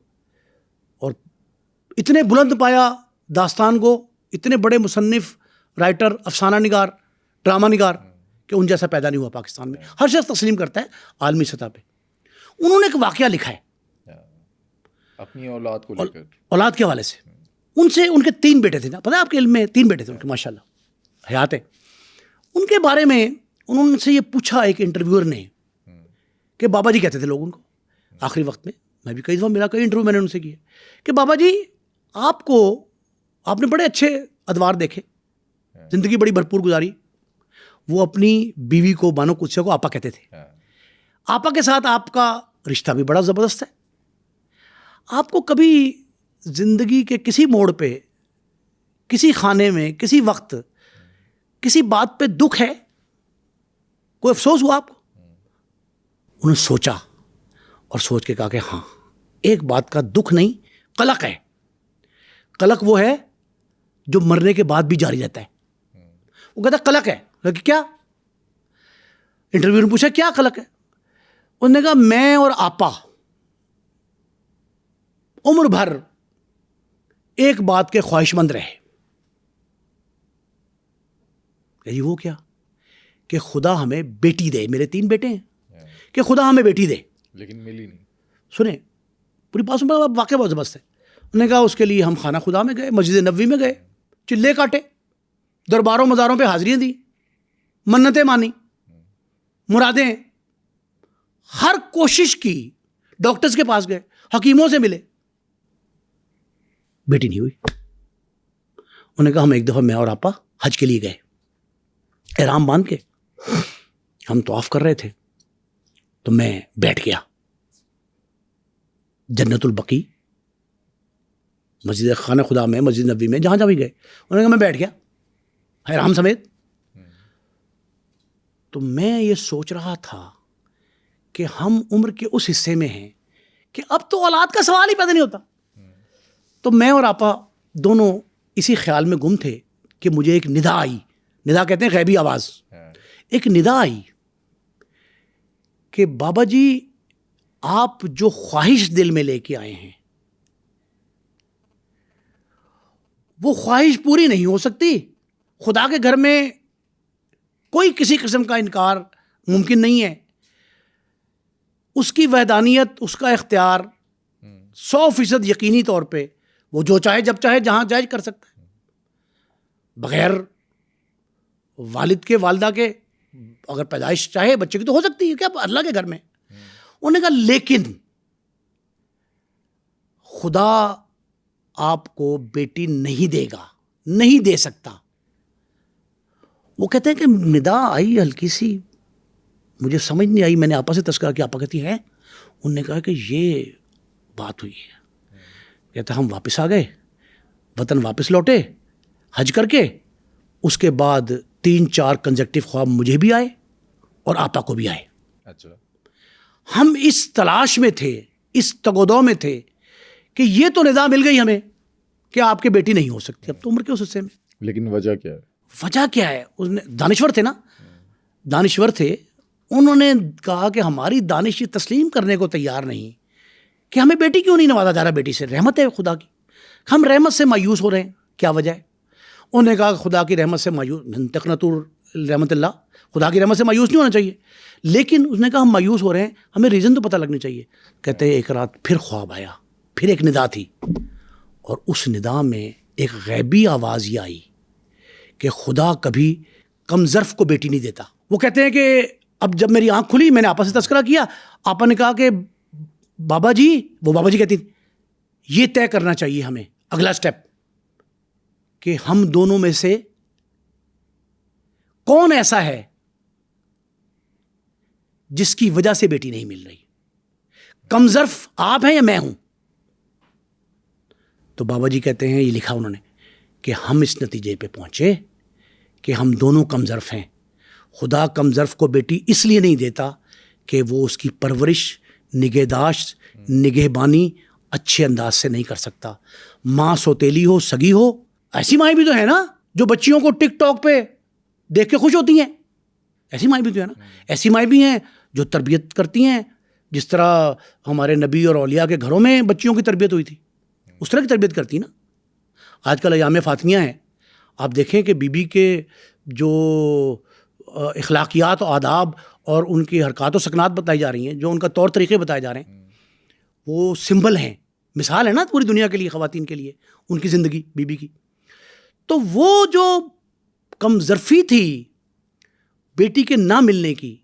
اور اتنے بلند پایا داستان گو، اتنے بڑے مصنف، رائٹر، افسانہ نگار، ڈرامہ نگار، کہ ان جیسا پیدا نہیں ہوا پاکستان میں. ہر شخص تسلیم کرتا ہے عالمی سطح پہ. انہوں نے ایک واقعہ لکھا ہے اپنی اولاد کو لے کر، اولاد کے حوالے سے. ان کے 3 بیٹے تھے نا، پتہ ہے آپ کے علم میں 3 بیٹے تھے ان کے، ماشاء اللہ حیات ہے. ان کے بارے میں انہوں نے سے یہ پوچھا ایک انٹرویور نے کہ بابا جی کہتے تھے لوگ ان کو آخری وقت میں بھی کئی دفعہ میرا کئی انٹرویو میں نے ان سے کیا کہ بابا جی آپ نے بڑے اچھے ادوار دیکھے، زندگی بڑی بھرپور گزاری. وہ اپنی بیوی کو، بانو قدسیہ کو، آپا کہتے تھے. آپا کے ساتھ آپ کا رشتہ بھی بڑا زبردست ہے. آپ کو کبھی زندگی کے کسی موڑ پہ، کسی خانے میں، کسی وقت، کسی بات پہ دکھ ہے، کوئی افسوس ہوا آپ کو؟ انہوں نے سوچا اور سوچ کے کہا کہ ہاں، ایک بات کا دکھ نہیں، قلق ہے. قلق وہ ہے جو مرنے کے بعد بھی جاری رہتا ہے. وہ کہتا قلق ہے. کہ کیا؟ انٹرویو نے پوچھا کیا قلق ہے؟ انہوں نے کہا میں اور آپا عمر بھر ایک بات کے خواہش مند رہے. کہ وہ کیا؟ کہ خدا ہمیں بیٹی دے. میرے 3 بیٹے ہیں، کہ خدا ہمیں بیٹی دے، لیکن ملی نہیں. سنیں پوری بات سن، واقعہ بہت زبردست ہے. انہوں نے کہا اس کے لیے ہم خانہ خدا میں گئے، مسجد نبوی میں گئے، چلے کاٹے، درباروں مزاروں پہ حاضریاں دی، منتیں مانی، مرادیں، ہر کوشش کی، ڈاکٹرز کے پاس گئے، حکیموں سے ملے، بیٹی نہیں ہوئی. انہوں نے کہا ہم ایک دفعہ میں اور آپا حج کے لیے گئے، احرام باندھ کے ہم طواف کر رہے تھے، تو میں بیٹھ گیا جنت البقیع، مسجد خانہ خدا میں، مسجد نبوی میں، جہاں بھی گئے. انہوں نے کہا میں بیٹھ گیا احرام سمیت. تو میں یہ سوچ رہا تھا کہ ہم عمر کے اس حصے میں ہیں کہ اب تو اولاد کا سوال ہی پیدا نہیں ہوتا. تو میں اور آپا دونوں اسی خیال میں گم تھے کہ مجھے ایک ندا آئی. ندا کہتے ہیں غیبی آواز. ایک ندا آئی کہ بابا جی آپ جو خواہش دل میں لے کے آئے ہیں وہ خواہش پوری نہیں ہو سکتی. خدا کے گھر میں کوئی کسی قسم کا انکار ممکن نہیں ہے. اس کی وحدانیت، اس کا اختیار 100% یقینی طور پہ وہ جو چاہے جب چاہے جہاں چاہے کر سکتا ہے. بغیر والد کے والدہ کے اگر پیدائش چاہے بچے کی تو ہو سکتی ہے کیا اللہ کے گھر میں. انہوں نے کہا لیکن خدا آپ کو بیٹی نہیں دے گا, نہیں دے سکتا. وہ کہتے ہیں کہ ندا آئی ہلکی سی, مجھے سمجھ نہیں آئی, میں نے آپا سے تذکرہ کیا, آپا کہتی ہے. انہوں نے کہا کہ یہ بات ہوئی ہے. کہتے ہم واپس آ گئے, وطن واپس لوٹے حج کر کے. اس کے بعد 3-4 کنزیکٹیو خواب مجھے بھی آئے اور آپا کو بھی آئے. اچھا. ہم اس تلاش میں تھے, اس تگودو میں تھے کہ یہ تو ندا مل گئی ہمیں کہ آپ کے بیٹی نہیں ہو سکتی, اب تو عمر کے اس حصے میں. لیکن وجہ کیا ہے؟ وجہ کیا ہے؟ اس نے دانشور تھے نا, دانشور تھے. انہوں نے کہا کہ ہماری دانش یہ تسلیم کرنے کو تیار نہیں کہ ہمیں بیٹی کیوں نہیں نوازا جا رہا بیٹی سے. رحمت ہے خدا کی, ہم رحمت سے مایوس ہو رہے ہیں, کیا وجہ ہے؟ انہوں نے کہا خدا کی رحمت سے مایوس, تقنطوا رحمت اللہ, خدا کی رحمت سے مایوس نہیں ہونا چاہیے. لیکن اس نے کہا ہم مایوس ہو رہے ہیں, ہمیں ریزن تو پتہ لگنی چاہیے. کہتے ہیں ایک رات پھر خواب آیا, پھر ایک ندا تھی, اور اس ندا میں ایک غیبی آواز یہ آئی کہ خدا کبھی کم ظرف کو بیٹی نہیں دیتا. وہ کہتے ہیں کہ اب جب میری آنکھ کھلی, میں نے آپا سے تذکرہ کیا, آپا نے کہا کہ بابا جی, وہ بابا جی کہتی یہ طے کرنا چاہیے ہمیں اگلا سٹیپ کہ ہم دونوں میں سے کون ایسا ہے جس کی وجہ سے بیٹی نہیں مل رہی. کم ظرف آپ ہیں یا میں ہوں؟ تو بابا جی کہتے ہیں, یہ لکھا انہوں نے کہ ہم اس نتیجے پہ پہنچے کہ ہم دونوں کم ظرف ہیں. خدا کم ظرف کو بیٹی اس لیے نہیں دیتا کہ وہ اس کی پرورش, نگہداشت, نگہبانی اچھے انداز سے نہیں کر سکتا. ماں سوتیلی ہو, سگی ہو, ایسی مائیں بھی تو ہیں نا جو بچیوں کو ٹک ٹاک پہ دیکھ کے خوش ہوتی ہیں. ایسی مائیں بھی تو ہیں نا. ایسی مائیں بھی ہیں جو تربیت کرتی ہیں, جس طرح ہمارے نبی اور اولیاء کے گھروں میں بچیوں کی تربیت ہوئی تھی, اس طرح کی تربیت کرتی نا. آج کل ایام فاطمیہ ہیں, آپ دیکھیں کہ بی بی کے جو اخلاقیات و آداب اور ان کی حرکات و سکنات بتائی جا رہی ہیں, جو ان کا طور طریقے بتائے جا رہے ہیں, وہ سمبل ہیں, مثال ہے نا پوری دنیا کے لیے, خواتین کے لیے, ان کی زندگی بی بی کی. تو وہ جو کم ظرفی تھی بیٹی کے نہ ملنے کی,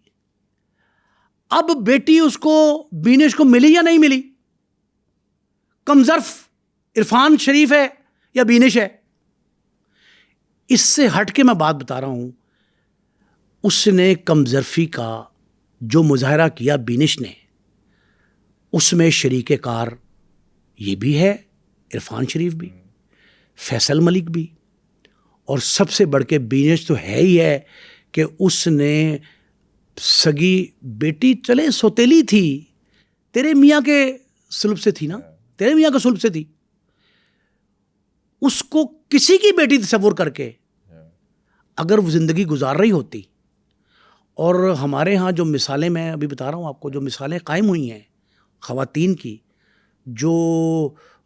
اب بیٹی اس کو بینش کو ملی یا نہیں ملی؟ کم ظرف عرفان شریف ہے یا بینش ہے؟ اس سے ہٹ کے میں بات بتا رہا ہوں. اس نے کم ظرفی کا جو مظاہرہ کیا بینش نے, اس میں شریک کار یہ بھی ہے, عرفان شریف بھی, فیصل ملک بھی, اور سب سے بڑھ کے بینش تو ہے ہی ہے کہ اس نے سگی بیٹی, چلے سوتیلی تھی, تیرے میاں کے سلب سے تھی نا, تیرے میاں کے سلب سے تھی, اس کو کسی کی بیٹی تصور کر کے اگر وہ زندگی گزار رہی ہوتی. اور ہمارے ہاں جو مثالیں میں ابھی بتا رہا ہوں آپ کو, جو مثالیں قائم ہوئی ہیں خواتین کی جو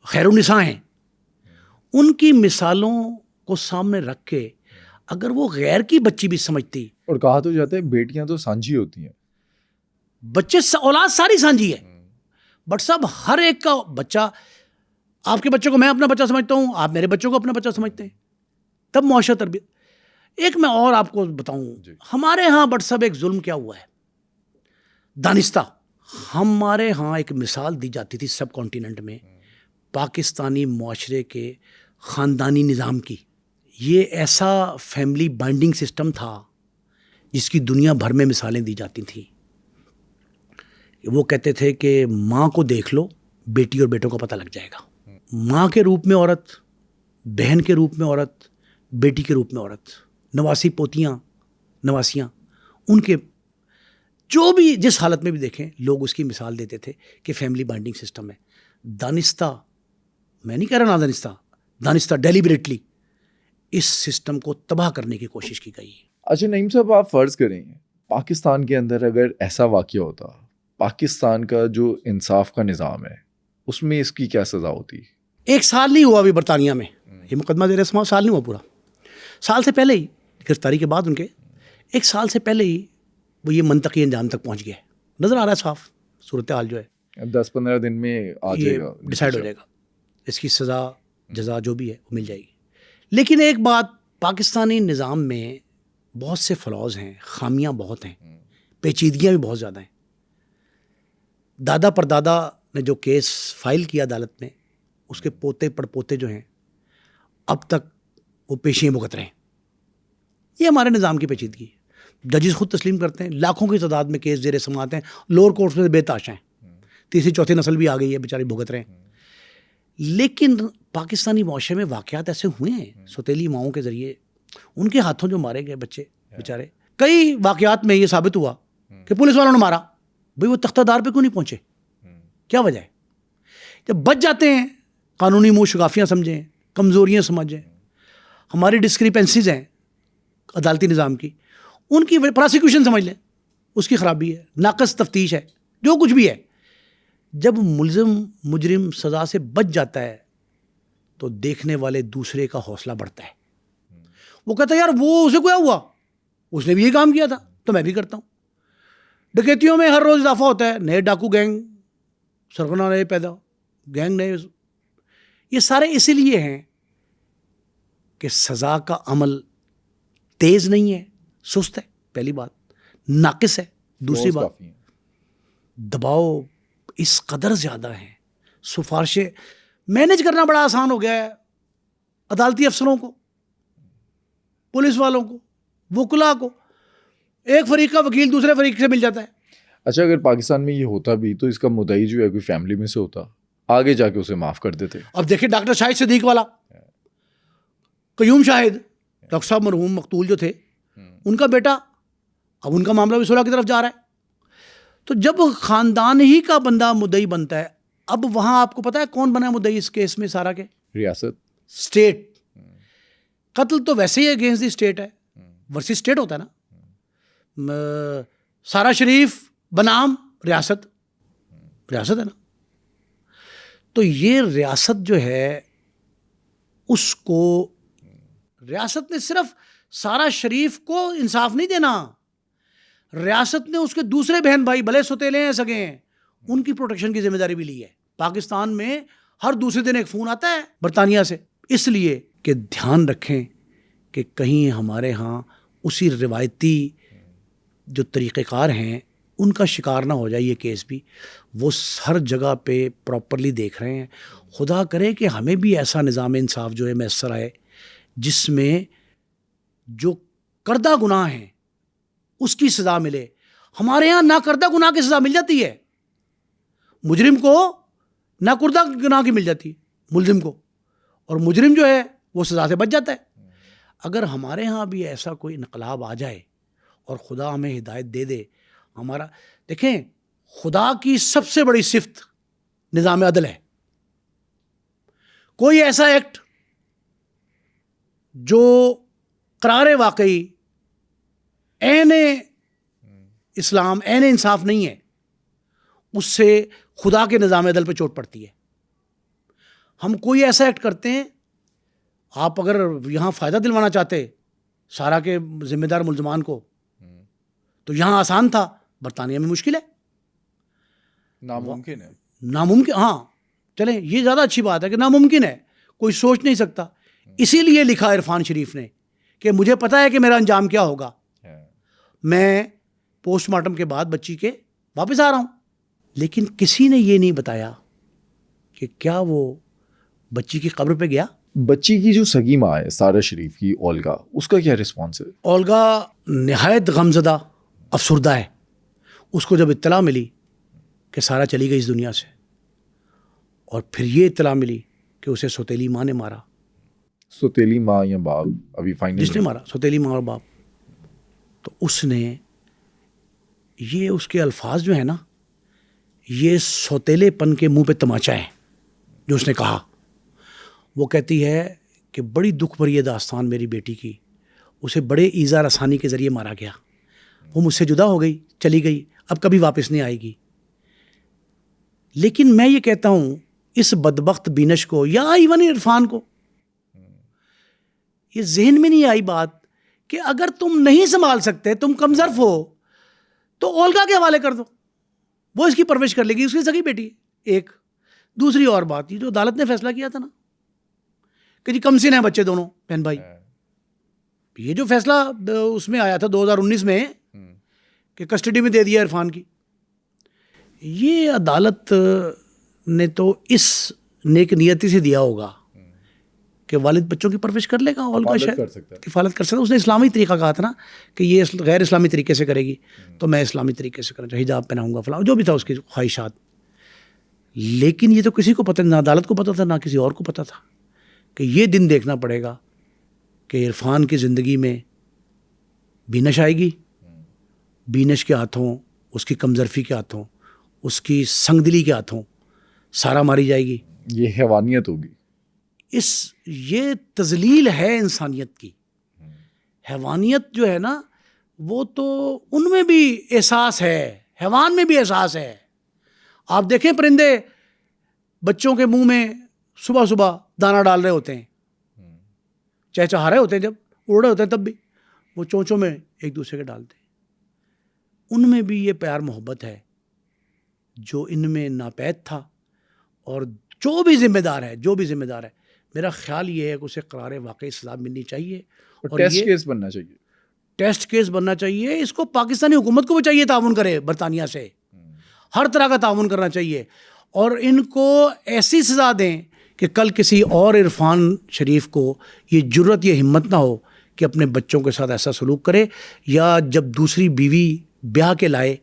خیر النساء ہیں, ان کی مثالوں کو سامنے رکھ کے اگر وہ غیر کی بچی بھی سمجھتی. اور کہا تو جاتا ہے بیٹیاں تو سانجھی ہوتی ہیں, بچے اولاد ساری سانجھی ہے, بٹ سب ہر ایک کا بچہ, آپ کے بچے کو میں اپنا بچہ سمجھتا ہوں, آپ میرے بچوں کو اپنا بچہ سمجھتے ہیں, تب معاشرہ تربیت. ایک میں اور آپ کو بتاؤں, ہمارے ہاں بٹ سب ایک ظلم کیا ہوا ہے, دانستہ. ہمارے ہاں ایک مثال دی جاتی تھی سب کانٹیننٹ میں پاکستانی معاشرے کے خاندانی نظام کی. یہ ایسا فیملی بائنڈنگ سسٹم تھا جس کی دنیا بھر میں مثالیں دی جاتی تھیں. وہ کہتے تھے کہ ماں کو دیکھ لو, بیٹی اور بیٹوں کا پتہ لگ جائے گا. ماں کے روپ میں عورت, بہن کے روپ میں عورت, بیٹی کے روپ میں عورت, نواسی پوتیاں, نواسیاں, ان کے جو بھی جس حالت میں بھی دیکھیں لوگ اس کی مثال دیتے تھے کہ فیملی بائنڈنگ سسٹم ہے. دانستہ, میں نہیں کہہ رہا نادانستہ, دانستہ ڈیلیبریٹلی اس سسٹم کو تباہ کرنے کی کوشش کی گئی. اچھا نعیم صاحب, آپ فرض کریں پاکستان کے اندر اگر ایسا واقعہ ہوتا, پاکستان کا جو انصاف کا نظام ہے اس میں اس کی کیا سزا ہوتی؟ 1 سال نہیں ہوا ابھی برطانیہ میں یہ مقدمہ زیر سماعت, سال نہیں ہوا پورا. سال سے پہلے ہی, گرفتاری کے بعد ان کے 1 سال سے پہلے ہی وہ یہ منطقی انجام تک پہنچ گیا ہے. نظر آ رہا ہے صاف صورتحال جو ہے, 10-15 دن میں آ جائے گا, ڈیسائیڈ ہو جائے گا, اس کی سزا جزا جو بھی ہے وہ مل جائے گی. لیکن ایک بات پاکستانی نظام میں بہت سے فلاز ہیں, خامیاں بہت ہیں, پیچیدگیاں بھی بہت زیادہ ہیں. دادا پردادا نے جو کیس فائل کیا عدالت میں, اس کے پوتے پڑ پوتے جو ہیں اب تک وہ پیشیاں بھگت رہے ہیں. یہ ہمارے نظام کی پیچیدگی ہے. ججز خود تسلیم کرتے ہیں, لاکھوں کی تعداد میں کیس زیر سماعت ہیں, لوور کورٹس میں بے تاشا ہیں, تیسری چوتھی نسل بھی آ گئی ہے, بیچارے بھگت رہے ہیں. لیکن پاکستانی معاشرے میں واقعات ایسے ہوئے ہیں سوتیلی ماؤں کے ذریعے, ان کے ہاتھوں جو مارے گئے بچے بیچارے. کئی واقعات میں یہ ثابت ہوا کہ پولیس والوں نے مارا, بھئی وہ تختہ دار پہ کیوں نہیں پہنچے, کیا وجہ ہے؟ جب بچ جاتے ہیں, قانونی منہ شگافیاں سمجھیں, کمزوریاں سمجھیں, ہماری ڈسکریپنسیز ہیں عدالتی نظام کی, ان کی پراسیکیوشن سمجھ لیں, اس کی خرابی ہے, ناقص تفتیش ہے, جو کچھ بھی ہے. جب مجرم سزا سے بچ جاتا ہے تو دیکھنے والے دوسرے کا حوصلہ بڑھتا ہے. وہ کہتا ہے یار وہ اسے کیا ہوا, اس نے بھی یہ کام کیا تھا تو میں بھی کرتا ہوں. ڈکیتیوں میں ہر روز اضافہ ہوتا ہے, نئے ڈاکو گینگ, سرغنہ نئے پیدا, گینگ نئے. یہ سارے اسی لیے ہیں کہ سزا کا عمل تیز نہیں ہے, سست ہے, پہلی بات, ناقص ہے. دوسری بات, دباؤ اس قدر زیادہ ہیں, سفارشیں مینیج کرنا بڑا آسان ہو گیا ہے. عدالتی افسروں کو, پولیس والوں کو, وکلا کو, ایک فریق کا وکیل دوسرے فریق سے مل جاتا ہے. اچھا, اگر پاکستان میں یہ ہوتا بھی تو اس کا مدعی جو ہے کوئی فیملی میں سے ہوتا, آگے جا کے اسے معاف کر دیتے. اب دیکھیں ڈاکٹر شاہد صدیق والا, قیوم شاہد, ڈاکٹر صاحب مرحوم مقتول جو تھے, ان کا بیٹا, اب ان کا معاملہ بھی صلح کی طرف جا رہا ہے. تو جب خاندان ہی کا بندہ مدعی بنتا ہے, اب وہاں آپ کو پتا ہے کون بنا مدعی اس کیس میں سارا کے؟ ریاست, اسٹیٹ. قتل تو ویسے ہی اگینسٹ دی اسٹیٹ ہے, ورسز اسٹیٹ ہوتا ہے نا. سارا شریف بنام ریاست, ریاست ہے نا. تو یہ ریاست جو ہے اس کو, ریاست نے صرف سارا شریف کو انصاف نہیں دینا, ریاست نے اس کے دوسرے بہن بھائی بھلے سوتیلے ہیں سگے ہیں, ان کی پروٹیکشن کی ذمہ داری بھی لی ہے. پاکستان میں ہر دوسرے دن ایک فون آتا ہے برطانیہ سے, اس لیے کہ دھیان رکھیں کہ کہیں ہمارے ہاں اسی روایتی جو طریقہ کار ہیں ان کا شکار نہ ہو جائے یہ کیس بھی. وہ ہر جگہ پہ پراپرلی دیکھ رہے ہیں. خدا کرے کہ ہمیں بھی ایسا نظام انصاف جو ہے میسر آئے جس میں جو کردہ گناہ ہیں اس کی سزا ملے. ہمارے یہاں نہ کردہ گناہ کی سزا مل جاتی ہے, مجرم کو نہ کردہ گناہ کی مل جاتی ہے ملزم کو, اور مجرم جو ہے وہ سزا سے بچ جاتا ہے. اگر ہمارے ہاں بھی ایسا کوئی انقلاب آ جائے اور خدا ہمیں ہدایت دے دے, ہمارا دیکھیں خدا کی سب سے بڑی صفت نظام عدل ہے. کوئی ایسا ایکٹ جو قرار واقعی عین اسلام عین انصاف نہیں ہے, اس سے خدا کے نظام عدل پہ چوٹ پڑتی ہے. ہم کوئی ایسا ایکٹ کرتے ہیں, آپ اگر یہاں فائدہ دلوانا چاہتے سارا کے ذمہ دار ملزمان کو تو یہاں آسان تھا, برطانیہ میں مشکل ہے, ناممکن ہے. ناممکن, ہاں چلیں یہ زیادہ اچھی بات ہے کہ ناممکن ہے, کوئی سوچ نہیں سکتا. اسی لیے لکھا عرفان شریف نے کہ مجھے پتا ہے کہ میرا انجام کیا ہوگا, میں پوسٹ مارٹم کے بعد بچی کے واپس آ رہا ہوں. لیکن کسی نے یہ نہیں بتایا کہ کیا وہ بچی کی قبر پہ گیا. بچی کی جو سگی ماں ہے سارا شریف کی, اولگا, اس کا کیا رسپانس ہے؟ اولگا نہایت غمزدہ, افسردہ ہے. اس کو جب اطلاع ملی کہ سارا چلی گئی اس دنیا سے, اور پھر یہ اطلاع ملی کہ اسے سوتیلی ماں نے مارا. سوتیلی ماں یا باپ ابھی فائنل جس نے مارا, سوتیلی ماں اور باپ, تو اس نے یہ اس کے الفاظ جو ہیں نا, یہ سوتیلے پن کے منہ پہ تماچا ہے جو اس نے کہا. وہ کہتی ہے کہ بڑی دکھ بھری یہ داستان میری بیٹی کی, اسے بڑے ایذا رسانی کے ذریعے مارا گیا, وہ مجھ سے جدا ہو گئی, چلی گئی, اب کبھی واپس نہیں آئے گی. لیکن میں یہ کہتا ہوں اس بدبخت بینش کو یا ایون عرفان کو یہ ذہن میں نہیں آئی بات کہ اگر تم نہیں سنبھال سکتے, تم کم ظرف ہو, تو اولگا کے حوالے کر دو, وہ اس کی پرورش کر لے گی, اس کی سگی بیٹی ہے. ایک دوسری اور بات, یہ جو عدالت نے فیصلہ کیا تھا نا کہ جی کم سن ہیں بچے دونوں بہن بھائی, یہ جو فیصلہ اس میں آیا تھا 2019 میں کہ کسٹڈی میں دے دیا عرفان کی, یہ عدالت نے تو اس نیک نیتی سے دیا ہوگا کہ والد بچوں کی پرورش کر لے گا, اور کا شاید کفالت کر سکتا ہے. اس نے اسلامی طریقہ کہا تھا نا کہ یہ غیر اسلامی طریقے سے کرے گی تو میں اسلامی طریقے سے کرنا چاہیے, حجاب پہناؤں گا فلاں, جو بھی تھا اس کی خواہشات. لیکن یہ تو کسی کو پتہ, نہ عدالت کو پتہ تھا نہ کسی اور کو پتہ تھا کہ یہ دن دیکھنا پڑے گا کہ عرفان کی زندگی میں بینش آئے گی, بینش کے ہاتھوں, اس کی کمظرفی کے ہاتھوں, اس کی سنگ دلی کے ہاتھوں سارا ماری جائے گی. یہ حیوانیت ہوگی, یہ تذلیل ہے انسانیت کی. حیوانیت جو ہے نا وہ تو ان میں بھی احساس ہے, حیوان میں بھی احساس ہے. آپ دیکھیں پرندے بچوں کے منہ میں صبح صبح دانہ ڈال رہے ہوتے ہیں, چہچہا رہے ہوتے ہیں, جب اڑ رہے ہوتے ہیں تب بھی وہ چونچوں میں ایک دوسرے کے ڈالتے ہیں. ان میں بھی یہ پیار محبت ہے جو ان میں ناپید تھا. اور جو بھی ذمہ دار ہے میرا خیال یہ ہے کہ اسے قرار واقعی سزا ملنی چاہیے, اور ٹیسٹ کیس بننا چاہیے. ٹیسٹ کیس بننا چاہیے. اس کو پاکستانی حکومت کو بھی چاہیے تعاون کرے, برطانیہ سے ہر طرح کا تعاون کرنا چاہیے, اور ان کو ایسی سزا دیں کہ کل کسی اور عرفان شریف کو یہ جرت, یہ ہمت نہ ہو کہ اپنے بچوں کے ساتھ ایسا سلوک کرے, یا جب دوسری بیوی بیاہ کے لائے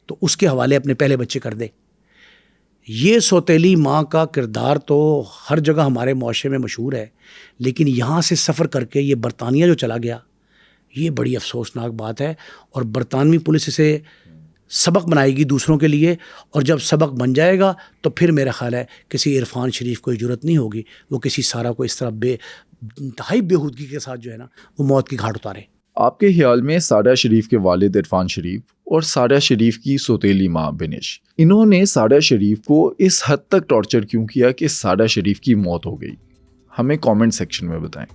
تو اس کے حوالے اپنے پہلے بچے کر دے. یہ سوتیلی ماں کا کردار تو ہر جگہ ہمارے معاشرے میں مشہور ہے, لیکن یہاں سے سفر کر کے یہ برطانیہ جو چلا گیا, یہ بڑی افسوسناک بات ہے. اور برطانوی پولیس اسے سبق بنائے گی دوسروں کے لیے, اور جب سبق بن جائے گا تو پھر میرا خیال ہے کسی عرفان شریف کو ضرورت نہیں ہوگی وہ کسی سارا کو اس طرح انتہائی بےہودگی کے ساتھ جو ہے نا وہ موت کی گھاٹ اتارے. آپ کے خیال میں سارہ شریف کے والد عرفان شریف اور سارہ شریف کی سوتیلی ماں بینش, انہوں نے سارہ شریف کو اس حد تک ٹارچر کیوں کیا کہ سارہ شریف کی موت ہو گئی؟ ہمیں کامنٹ سیکشن میں بتائیں.